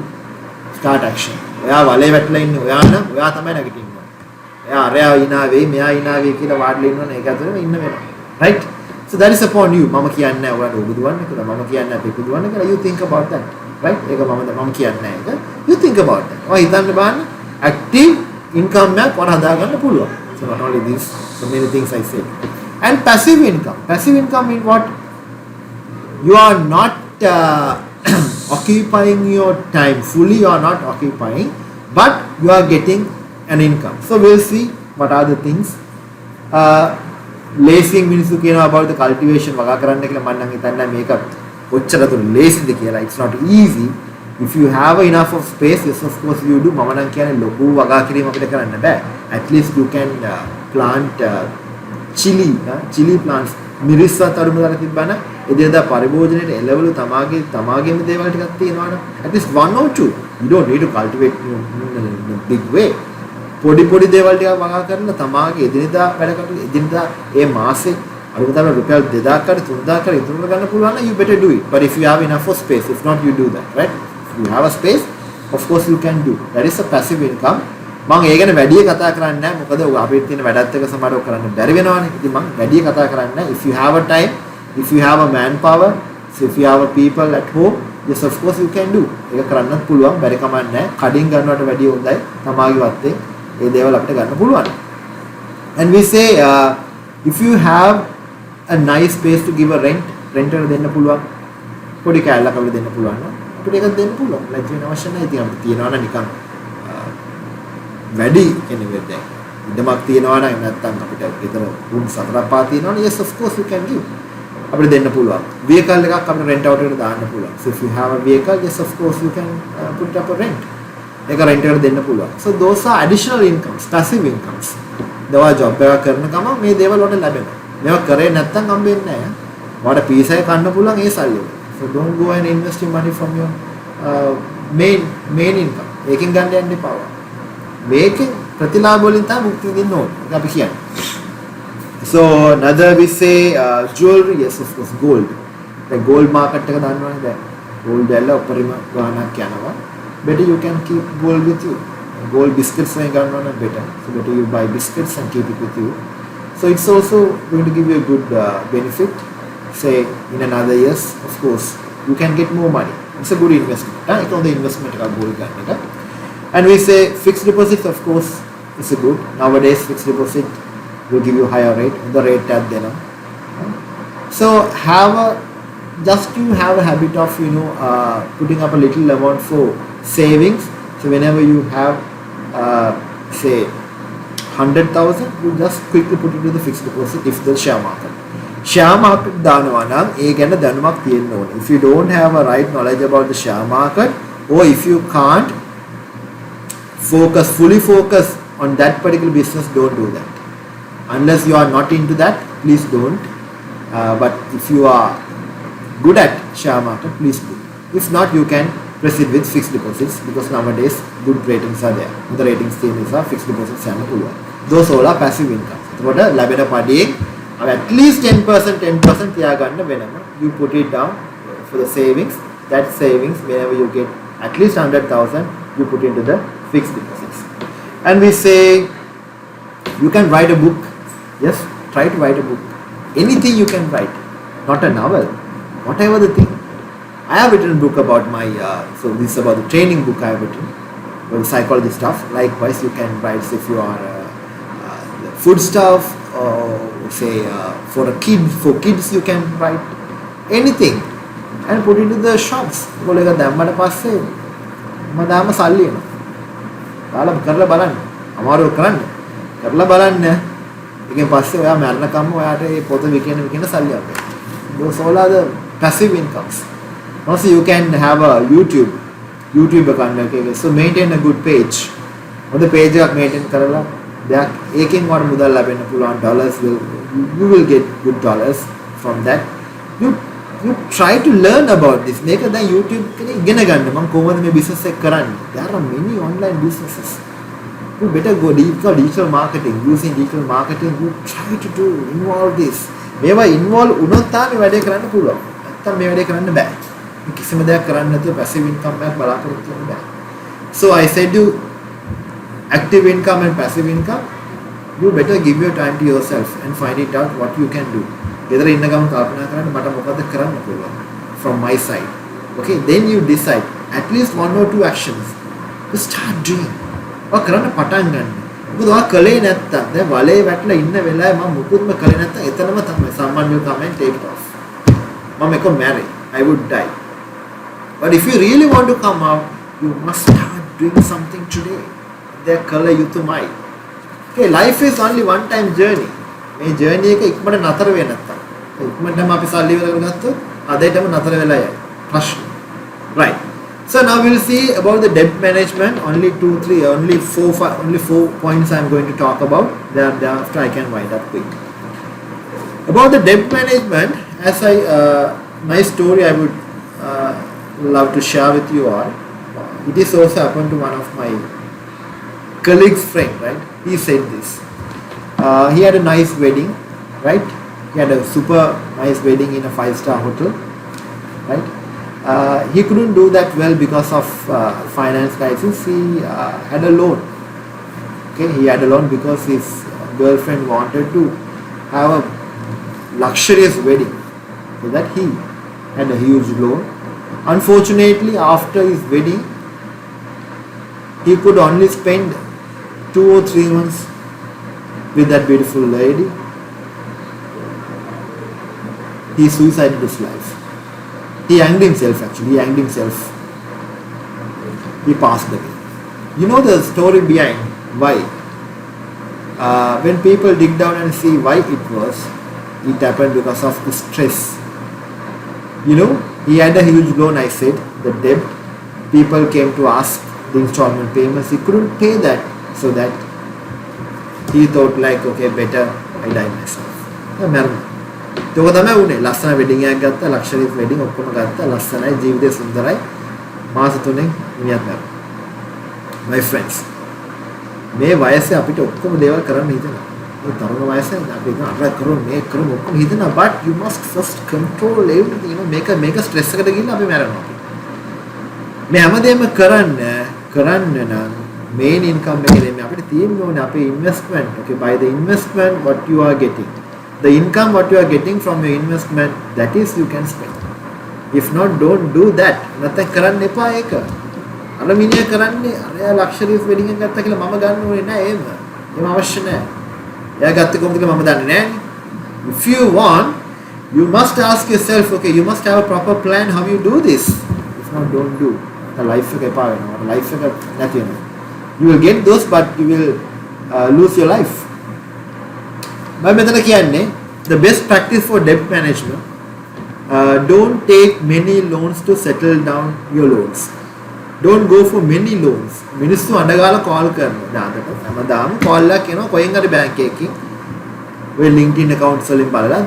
start action. ඔයා වලේ වැටලා ඉන්නේ ඔයා නම් ඔයා තමයි නැගිටින්න ඕනේ. අරයා ඉනා වෙයි මෙයා ඉනා වෙයි කියලා වාඩිලා ඉන්නවනේ ඒක ඇතුළේම ඉන්න වෙනවා. right? So that is upon you. මම කියන්නේ නැහැ ඔයාලට උගුදුවන්න කියලා. මම කියන්නේ නැහැ පිපුදුවන්න කියලා. You think about that. right? ඒක මම කියන්නේ නැහැ ඒක. You think about that. ඔය හිතන්න බලන්න active income එකක් ඔයාලා හදාගන්න පුළුවන්. So not only this, so many things I said. And passive income. Passive income means what? You are not occupying your time fully. You are not occupying, but you are getting an income. So we'll see what are the things. Lacing මිනිස්සු කියනවා about the cultivation වගා කරන්න කියලා මම නම් හිතන්නේ මේක ඔච්චර දුර ලේසිද කියලා. It's not easy. If you have enough of space, yes of course you do. මම නම් කියන්නේ ලොකු වගා කිරීම අපිට කරන්න බෑ. At least you can plant chili plants. මිරිස්සත් අඩුම දාලා තිබ්බනම් එදිනදා පරිභෝජනයේ එළවලු තමාගේම දේවල් ටිකක් තියෙනවනේ. At least one or two. You don't need to cultivate in a big way. පොඩි දේවල් ටිකක් වගා කරලා තමාගේ එදිනදා වැඩ කටයුතු එදිනදා ඒ මාසේ අරුම තමයි රුපියල් 2000 කර 3000 කර ඉතුරු කරගන්න පුළුවන් නම් you better do it. But if you have enough of space, if not you do that, right? If you have a space, of course you can do. That is a passive income. මම ඒ ගැන වැඩි කතා කරන්නේ නැහැ මොකද අපිට තියෙන වැඩත් එක්ක සමහරව කරන්න බැරි වෙනවනේ. ඉතින් මම වැඩි කතා කරන්නේ නැහැ. If you have a time, if you have a manpower, so if you have a people at home, yes of course you can do. ඒක කරන්නත් පුළුවන්. බැරි කමක් නැහැ. කඩින් ගන්නවට වැඩිය හොඳයි. තමාගේ වත්තේ ඒ දේවල් අපිට ගන්න පුළුවන්. And we say if you have a nice space to give a rent එකට දෙන්න පුළුවන්. පොඩි කෑල්ලක් අපිට දෙන්න පුළුවන් නේද? අපිට ඒක දෙන්න පුළුවන්. ලැජ්ජ වෙන අවශ්‍ය නැහැ. ඉතින් අපිට තියනවා නම් නිකන් වැඩි කෙනෙක් දැන් ඉඩමක් තියනවා නම් නැත්තම් අපිට ගෙදර room 4ක් පහ තියෙනවා නම් yes of course you can give. අපිට දෙන්න පුළුවන්. vehicle එකක් අපිට rent out එකට දාන්න පුළුවන්. So if you have a vehicle, yes of course you can put it up for rent. ඒක rent එකට දෙන්න පුළුවන්. So those are additional incomes, passive incomes. දවා job එකක් කරන ගමන් මේ දේවල් වලට ලැබෙනවා. මේවා කරේ නැත්තම් හම්බෙන්නේ නැහැ. ඔයාලට පීසා එක කන්න පුළුවන් ඒ සල්ලි වල. So don't go and invest your money from your main income. ඒකෙන් ගන්න යන්න එපා. මේකෙන් ප්‍රතිලාභ වලින් තමයි මුක්ති විඳින්න ඕනේ. ඒක අපි කියන්නේ. So another we say jewelry, yes of course gold. දැන් gold market එක දන්නවනේ දැන්. gold වල උපරිම ගාණක් යනවා. Better you can keep gold with you. Gold biscuits එකක් ගන්නවා නම් better. So better you buy biscuits and keep it with you. So it's also going to give you a good benefit. Say in another years, of course, you can get more money. It's a good investment. It's on the investment of gold. And we say fixed deposits, of course, is a good. Nowadays, fixed deposit will give you higher rate. The rate at then. So just you have a habit of putting up a little amount for savings. So whenever you have say 100,000, you just quickly put it into the fixed deposit if the share market. Share market දානවා නම් ඒ ගැන දැනුමක් තියෙන්න ඕනේ. If you don't have a right knowledge about the share market, or if you can't fully focus on that particular business, don't do that. Unless you are not into that, please don't. But if you are good at share market, please do. If not, you can proceed with fixed deposits because nowadays good ratings are there. The ratings is fixed deposits and පුළුවන්. Those all are passive income. එතකොට ලැබෙන පඩියෙන් at least 10% තියාගන්න වෙනම. You put it down for the savings. That savings, whenever you get at least 100,000, you put into the fixed deposits. And we say you can write a book. Yes, try to write a book. Anything you can write, not a novel, whatever the thing. I have written a book about my so this is about the training book I have written, about psychology stuff. Likewise, you can write if you are food stuff or say for kids you can write anything and put it into the shops. කොලේක දැම්මට පස්සේ මම දාම සල්ලි එනවා. දාලා කරලා බලන්න. අමාරුව කරන්න. කරලා බලන්න. ඒකෙන් පස්සේ ඔයා මරණකම්ම ඔයාට මේ පොත විකින සල්ලි අපේ. Those all are the passive incomes. Also you can have a YouTube account. So maintain a good page. On the page එකක් maintain කරලා දෙයක් ඒකෙන් වර මුදල් ලැබෙන්න පුළුවන්. You will get good dollars from that. You try to learn about this. මේක දැන් YouTube එකේ ඉගෙන ගන්න. මම කොහොමද මේ business එක කරන්නේ? There are many online businesses. You better go deep for digital marketing. Using digital marketing, you try to involve this. මේවා involve වුණොත් තමයි වැඩේ කරන්න පුළුවන්. නැත්තම් මේ වැඩේ කරන්න බෑ. කිසිම දෙයක් කරන්න නැතුව passive income එකක් බලාපොරොත්තු වෙන්න බෑ. So I said you active income and passive income. you better give your time to yourself and find it out what you can do. ගෙදර ඉන්න ගමන් කල්පනා කරන්න මට මොකද කරන්න පුළුවන් from my side. Okay, then you decide at least 1 or 2 actions. Just start doing. ඔය කරන්න පටන් ගන්න. මොකද ඔය කලේ නැත්තම් දැන් වලේ වැටලා ඉන්න වෙලාවේ මම මුකුත්ම කලේ නැත්තම් එතනම තමයි someone will come and take it off. මම එක marry. I would die. But if you really want to come out, you must start doing something today. They color you to mind. Okay, life is only one time journey. මේ journey එක ඉක්මනට නතර වෙන්නේ නැත්තම්. ඉක්මනටම අපි සල්ලි වල ගත්තොත් අදටම නතර වෙලා යයි. ප්‍රශ්න. Right. So now we'll see about the debt management. Only 4 points I'm going to talk about. Thereafter I can wind up quick. About the debt management, as my story I would love to share with you all. It is also happened to one of my colleague's friend, right? He said this. He had a nice wedding, right? He had a super nice wedding in a 5-star hotel, right? He couldn't do that well because of finance crisis. He had a loan. Okay, he had a loan because his girlfriend wanted to have a luxurious wedding, so that he had a huge loan. Unfortunately, after his wedding, he could only spend 2 or 3 months with that beautiful lady. He suicided his life. He hanged himself actually. He hanged himself. He passed away. You know the story behind why? When people dig down and see why it was, it happened because of the stress. You know, he had a huge loan, I said, the debt. People came to ask the installment payments. He couldn't pay that, so that he thought like, okay, better I die myself. ඒක තමයි උනේ. ලස්සන wedding එකක් ගත්තා, luxury wedding ඔක්කොම ගත්තා, ලස්සනයි, ජීවිතේ සුන්දරයි. මාස 3න් මිනිහත් මැරුණා. My friends, මේ වයසේ අපිට ඔක්කොම දේවල් කරන්න හිතෙනවා. මේ තරුණ වයසේ අපි අර කරමු මේ කරමු ඔක්කොම හිතනවා, but you must first control everything. You know, මේක stress එකට ගිහිල්ලා අපි මැරෙනවා. මේ හැමදේම කරන්න නම් main income එක දෙන්නේ අපිට තියෙන්න ඕනේ අපේ investment. Okay, by the investment what you are getting, the income what you are getting from your investment, that is you can spend. If not, don't do that. නැත්නම් කරන්න එපා ඒක. අර මිනිහා කරන්නේ අර luxurious wedding එකක් ගත්තා කියලා මම ගන්න ඕනේ නෑ එහෙම. එහෙම අවශ්‍ය නෑ. එයා ගත්තේ කොහොමද කියලා මම දන්නේ නෑනේ. If you want, you must ask yourself, okay, you must have a proper plan how you do this. If not, don't do. The life එක එපා වෙනවා. Life එක නැති වෙනවා. You will get those, but you will lose your life. මම මෙතන කියන්නේ the best practice for debt management, don't take many loans to settle down your loans. Don't go for many loans. මිනිස්සු අඬගාලා call කරනවා. දාකට හැමදාම call එකක් එනවා කොහෙන් හරි bank එකකින්. ඔය LinkedIn accounts වලින් බලලා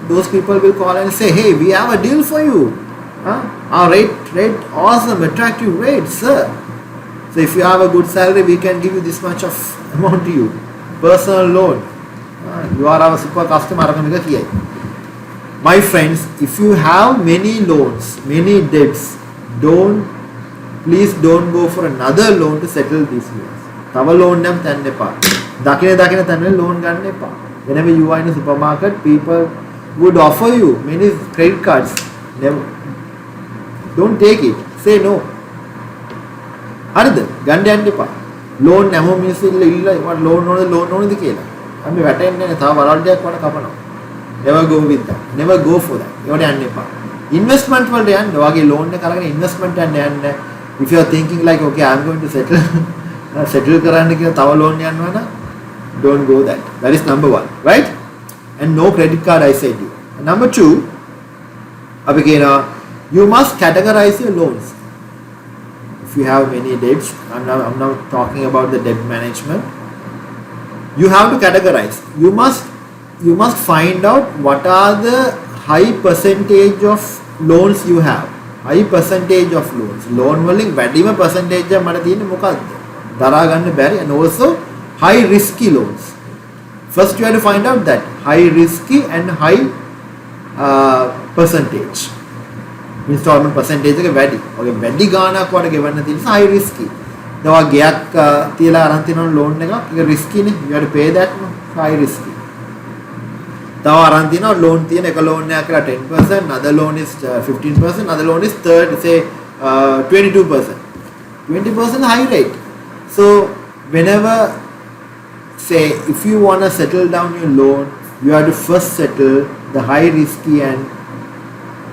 those people will call and say, hey, we have a deal for you. Our rate awesome, attractive rate, sir. So if you have a good salary, we can give you this much of amount to you. Personal loan. You are our super customer. My friends, if you have many loans, many debts, please don't go for another loan to settle these loans. තව loan නම් තන්න එපා. දකින තැන්වල loan ගන්න එපා. Whenever you are in a supermarket, people would offer you many credit cards. Don't take it. Say no. හරිද? ගන්න යන්න එපා. loan නැමෝ මිනිස්සු ඉල්ල loan ඕනද කියලා. අපි වැටෙන්නේ නැහැ. තව වලල්ඩයක් වඩ කපනවා. Never go with that. Never go for that. ඒවට යන්න එපා. Investment වලට යන්න. ඔයගේ loan එක අරගෙන investment යන්න. If you are thinking like, okay, I am going to settle කරන්න කියලා තව loan යනවා නම් don't go that. That is number 1, right? And no credit card, I said you. And number 2, අපි කියනවා you must categorize your loans. If you have many debts, I'm now talking about the debt management. You have to categorize. You must find out what are the high percentage of loans you have. High percentage of loans. Loan වලින් වැඩිම percentage එක මට තියෙන්නේ මොකක්ද? දරා ගන්න බැරි, and also high risky loans. First you have to find out that high risky and high percentage. Installment percentage එක වැඩි. ඔගේ වැඩි ගාණක් වඩ ගෙවන්න තියෙන high risky. දවා ගයක් තියලා අරන් තියන loan එකක් ඒක risky නේ. You have to pay that no. High risky. තව අරන් තියන loan තියෙන එක loan එකක් කියලා 10%, another loan is 15%, another loan is third say 22%. 20% high rate. So whenever say if you want to settle down your loan, you have to first settle the high risky and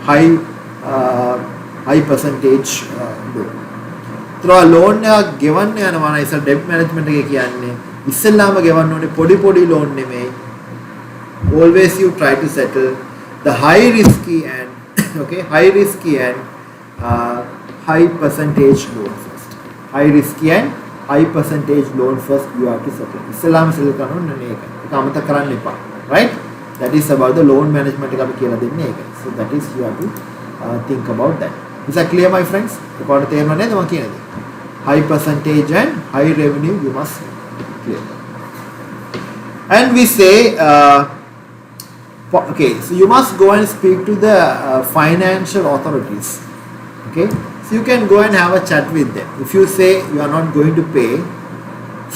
high percentage loan. So loan එක ගෙවන්න යනවා නම් ඉතින් debt management එකේ කියන්නේ ඉස්සෙල්ලාම ගෙවන්න ඕනේ පොඩි loan නෙමෙයි. Always you try to settle the high risky and high risky and high percentage loan first. High risky and high percentage loan first you have to settle. ඉස්සෙල්ලාම settle කරන්න ඕනේ මේක. ඒක අමතක කරන්න එපා. Right? That is about the loan management එක අපි කියලා දෙන්නේ ඒකයි. So that is you have to think about that. Is that clear my friends? ඔයාලට තේරෙනව නේද මම කියන්නේ? High percentage and high revenue you must clear. And we say okay, so you must go and speak to the financial authorities. Okay, so you can go and have a chat with them. If you say you are not going to pay,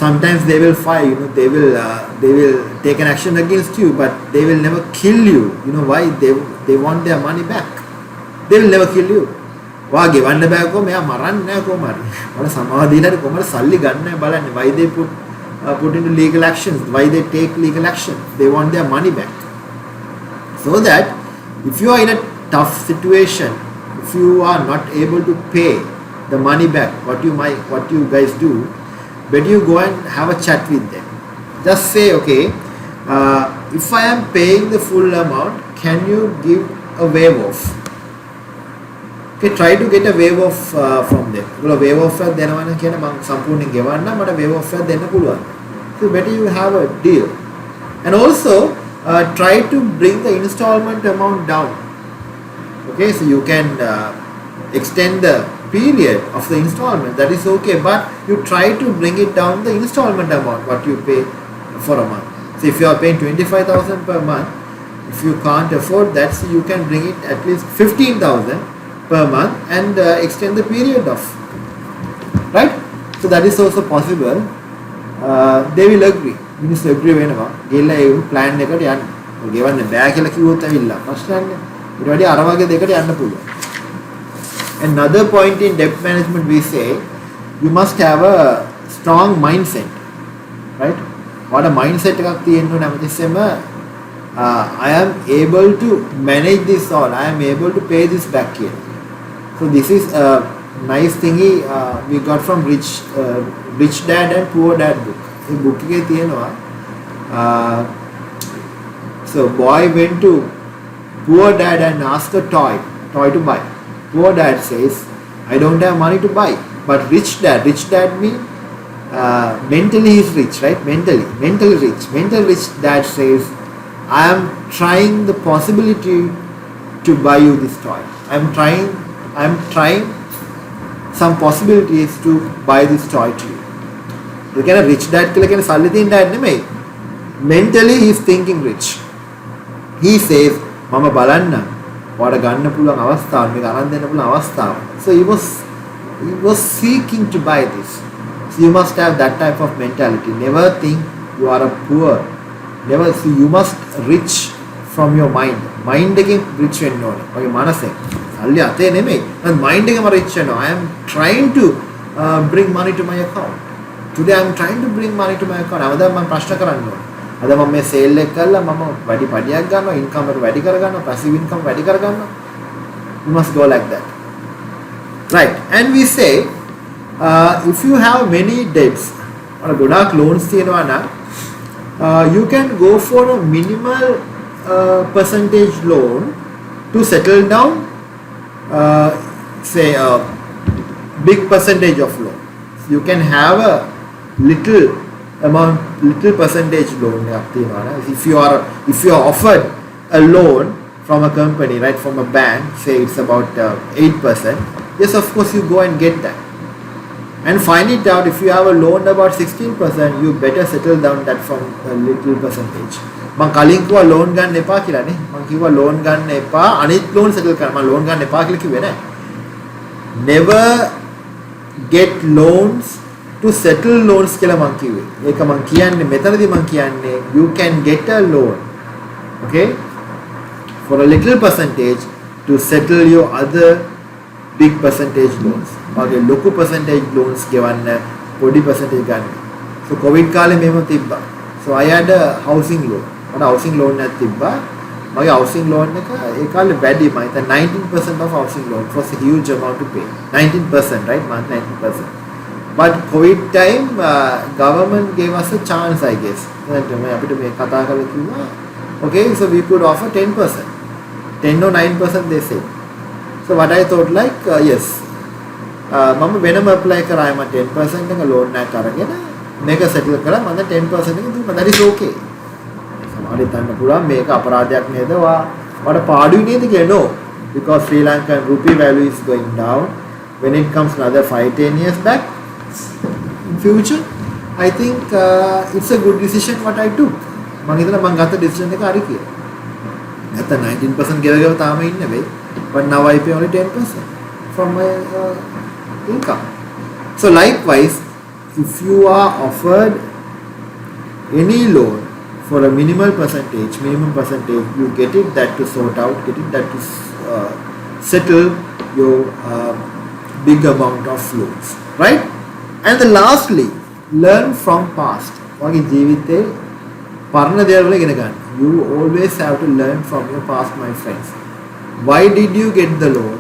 sometimes they will fire you. They will take an action against you, but they will never kill you. You know why? They want their money back. They will never kill you. වා ගෙවන්න බෑකෝ මෙයා මරන්නේ නැහැ කොහමද? වල සමාව දීලාට කොහමද සල්ලි ගන්න බලන්නේ. Why they put into legal actions? Why they take legal action? They want their money back. So that if you are in a tough situation, if you are not able to pay the money back, what you guys do, better you go and have a chat with them. Just say, okay, if I am paying the full amount, can you give a waive off? Okay, try to get a waive off from them. ඒගොල්ලෝ waive off එකක් දෙනවනම් කියන මම සම්පූර්ණයෙන් ගෙවන්න මට waive off එකක් දෙන්න පුළුවන්. So better you have a deal. And also try to bring the installment amount down. Okay, so you can extend the period of the installment. That is okay, but you try to bring it down the installment amount what you pay for a month. So if you are paying 25,000 per month, if you can't afford that, so you can bring it at least 15,000 per month and extend the period of, right? So that is also possible. They will agree. Minister agree වෙනවා. ගෙල්ලා ඒ plan එකට යන්න. ගෙවන්න බෑ කියලා කිව්වොත් ඇවිල්ලා ප්‍රශ්නයක් නෑ. ඊට වැඩි අර වගේ දෙකට යන්න පුළුවන්. Another point in debt management we say you must have a strong mindset, right? What a mindset එකක් තියෙන්න ඕනේ හැමතිස්සෙම I am able to manage this all. I am able to pay this back here. So this is a nice thingy we got from Rich Dad and Poor Dad book. The book එකේ තියෙනවා so boy went to poor dad and asked a toy to buy. Poor dad says I don't have money to buy, but rich dad means mentally he's rich, right? Mentally rich dad says I am trying the possibility to buy you this toy. I am trying some possibilities to buy this toy to you. You can a rich dad කියලා කියන සල්ලි තියෙන dad නෙමෙයි. Mentally he is thinking rich. He says මම බලන්න ඔයාලට ගන්න පුළුවන් අවස්ථාව මේක අරන් දෙන්න පුළුවන් අවස්ථාව. So he was seeking to buy this. So you must have that type of mentality. Never think you are a poor. Never see you must rich from your mind. Mind එකෙන් rich වෙන්න ඕනේ. ඔය මනසෙන්. සල්ලි අතේ නෙමෙයි. මම mind එකම rich වෙනවා. I am trying to bring money to my account. Today I am trying to bring money to my account. අවදාම මම ප්‍රශ්න කරන්න ඕනේ. අද මම මේ සේල් එක කරලා මම වැඩි පඩියක් ගන්නවා, ඉන්කම් එක වැඩි කර ගන්නවා, පැසිව් ඉන්කම් වැඩි කර ගන්නවා. You must go like that. Right. And we say if you have many debts or ගොඩාක් loans තියෙනවා නම් you can go for a minimal percentage loan to settle down say a big percentage of loan. So you can have a little percentage loan. If you are offered a loan from a company, right, from a bank, say it's about 8%, yes, of course you go and get that. And find it out, if you have a loan about 16%, you better settle down that from a little percentage. මම කලින් කිව්වා loan ගන්න එපා කියලා නේ. මම කිව්වා loan ගන්න එපා, අනිත් loan settle කරන්න. මම loan ගන්න එපා කියලා කිව්වේ නෑ. Never get loans to settle loans කියලා මං කිව්වේ. ඒක මං කියන්නේ මෙතනදී මං කියන්නේ you can get a loan, okay, for a little percentage to settle your other big percentage loans. වගේ ලොකු percentage loans ගෙවන්න පොඩි percentage ගන්න. So COVID කාලේ මෙහෙම තිබ්බා. So I had a housing loan. මට housing loan එකක් තිබ්බා. මගේ housing loan එක ඒ කාලේ වැඩි මම හිතා 19% of housing loan was a huge amount to pay. 19%, right? 19%. But COVID time, government gave us a chance, I guess. Okay, so we could offer 10%. 10 or 9% they say. So what I thought like, yes, මම වෙනම apply කරා මම 10% එක loan එකක් අරගෙන මේක settle කරා මම 10% එක දුන්නා. That is okay. සමහරවිට හිතන්න පුළුවන් මේක අපරාධයක් නේද? වාට පාඩුයි නේද කියලා? No, because Sri Lankan rupee value is going down. When it comes another 5-10 years back, in future, I think it's a good decision what I took. මම හිතලා මම ගත්ත decision එක හරි කියලා. නැත්නම් 19% ගෙවගෙන තාම ඉන්නේ වෙයි. But now I pay only 10% from my income. So likewise, if you are offered any loan for a minimum percentage, you get it that to sort out, get it that to settle your big amount of loans, right? And then lastly, learn from past. වගේ ජීවිතේ පරණ දේවල් ඉගෙන ගන්න. You always have to learn from your past, my friends. Why did you get the loan?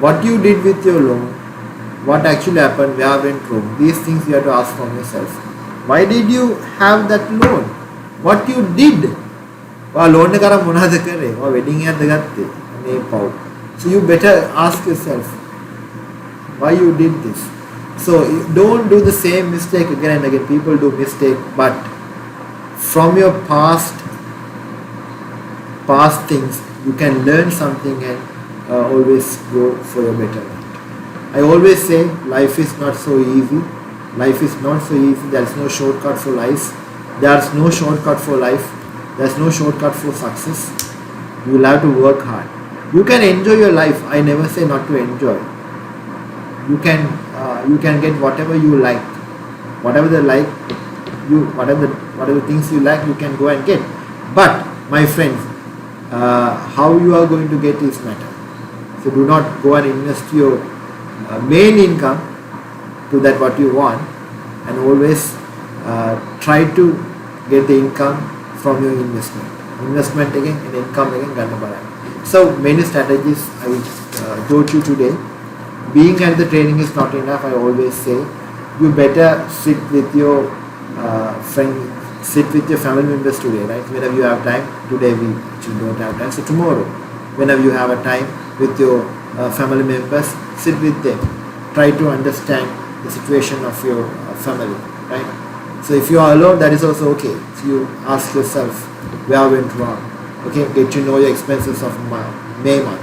What you did with your loan? What actually happened? Where went wrong? These things you have to ask from yourself. Why did you have that loan? What you did? loan එක අරන් මොනවද කරේ? wedding එකක්ද ගත්තේ? මේ පව්. So you better ask yourself why you did this. So don't do the same mistake again and again. People do mistake, but from your past things, you can learn something and always go for your betterment. I always say life is not so easy. Life is not so easy. There is no shortcut for life. There is no shortcut for life. There is no shortcut for success. You will have to work hard. You can enjoy your life. I never say not to enjoy. You can get whatever you like, whatever the things you like, you can go and get. But my friends, how you are going to get is matter. So do not go and invest your main income to that what you want, and always try to get the income from your investment again and income again ganna balana. So many strategies I taught you today. Being at the training is not enough. I always say you better sit with your family members today, right? Whenever you have time. Today we actually don't have time. So tomorrow, whenever you have a time with your family members, sit with them. Try to understand the situation of your family, right? So if you are alone, that is also okay. So you ask yourself where went wrong. Okay, get to know your expenses of May month.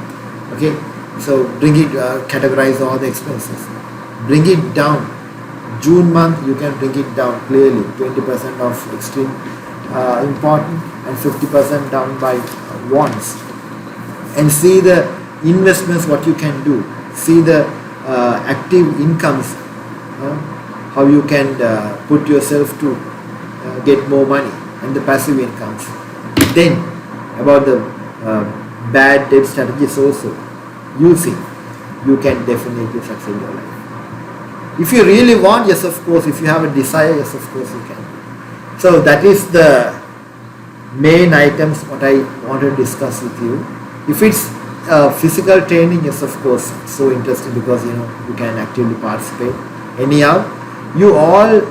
Okay. So bring it, categorize all the expenses. Bring it down. June month, you can bring it down clearly. 20% of extreme important and 50% down by wants. And see the investments, what you can do. See the active incomes, how you can put yourself to get more money, and the passive incomes. Then about the bad debt strategies also. You can definitely succeed your life. If you really want, yes of course. If you have a desire, yes of course you can. So that is the main items what I want to discuss with you. If it's physical training, yes of course, so interesting because you can actively participate. Anyhow, you all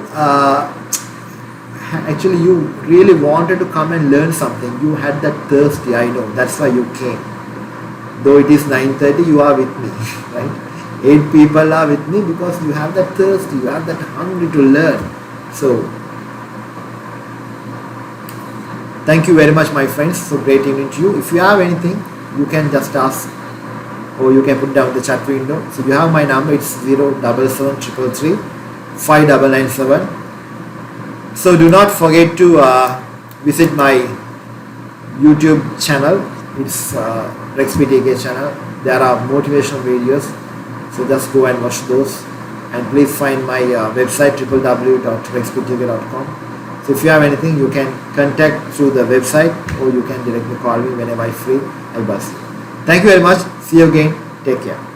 actually you really wanted to come and learn something. You had that thirsty, I know. That's why you came. Though it is 9:30, you are with me, right? 8 people are with me because you have that thirst, you have that hungry to learn. So, thank you very much, my friends. So great evening to you. If you have anything, you can just ask, or you can put down the chat window. So you have my number. It's 077 5997. So do not forget to visit my YouTube channel. It's Rex BTK channel. There are motivational videos, so just go and watch those. and please find my website www.rexpectjk.com. So if you have anything, you can contact through the website, or you can directly call me whenever I free. I'll buzz you. Thank you very much. See you again. Take care.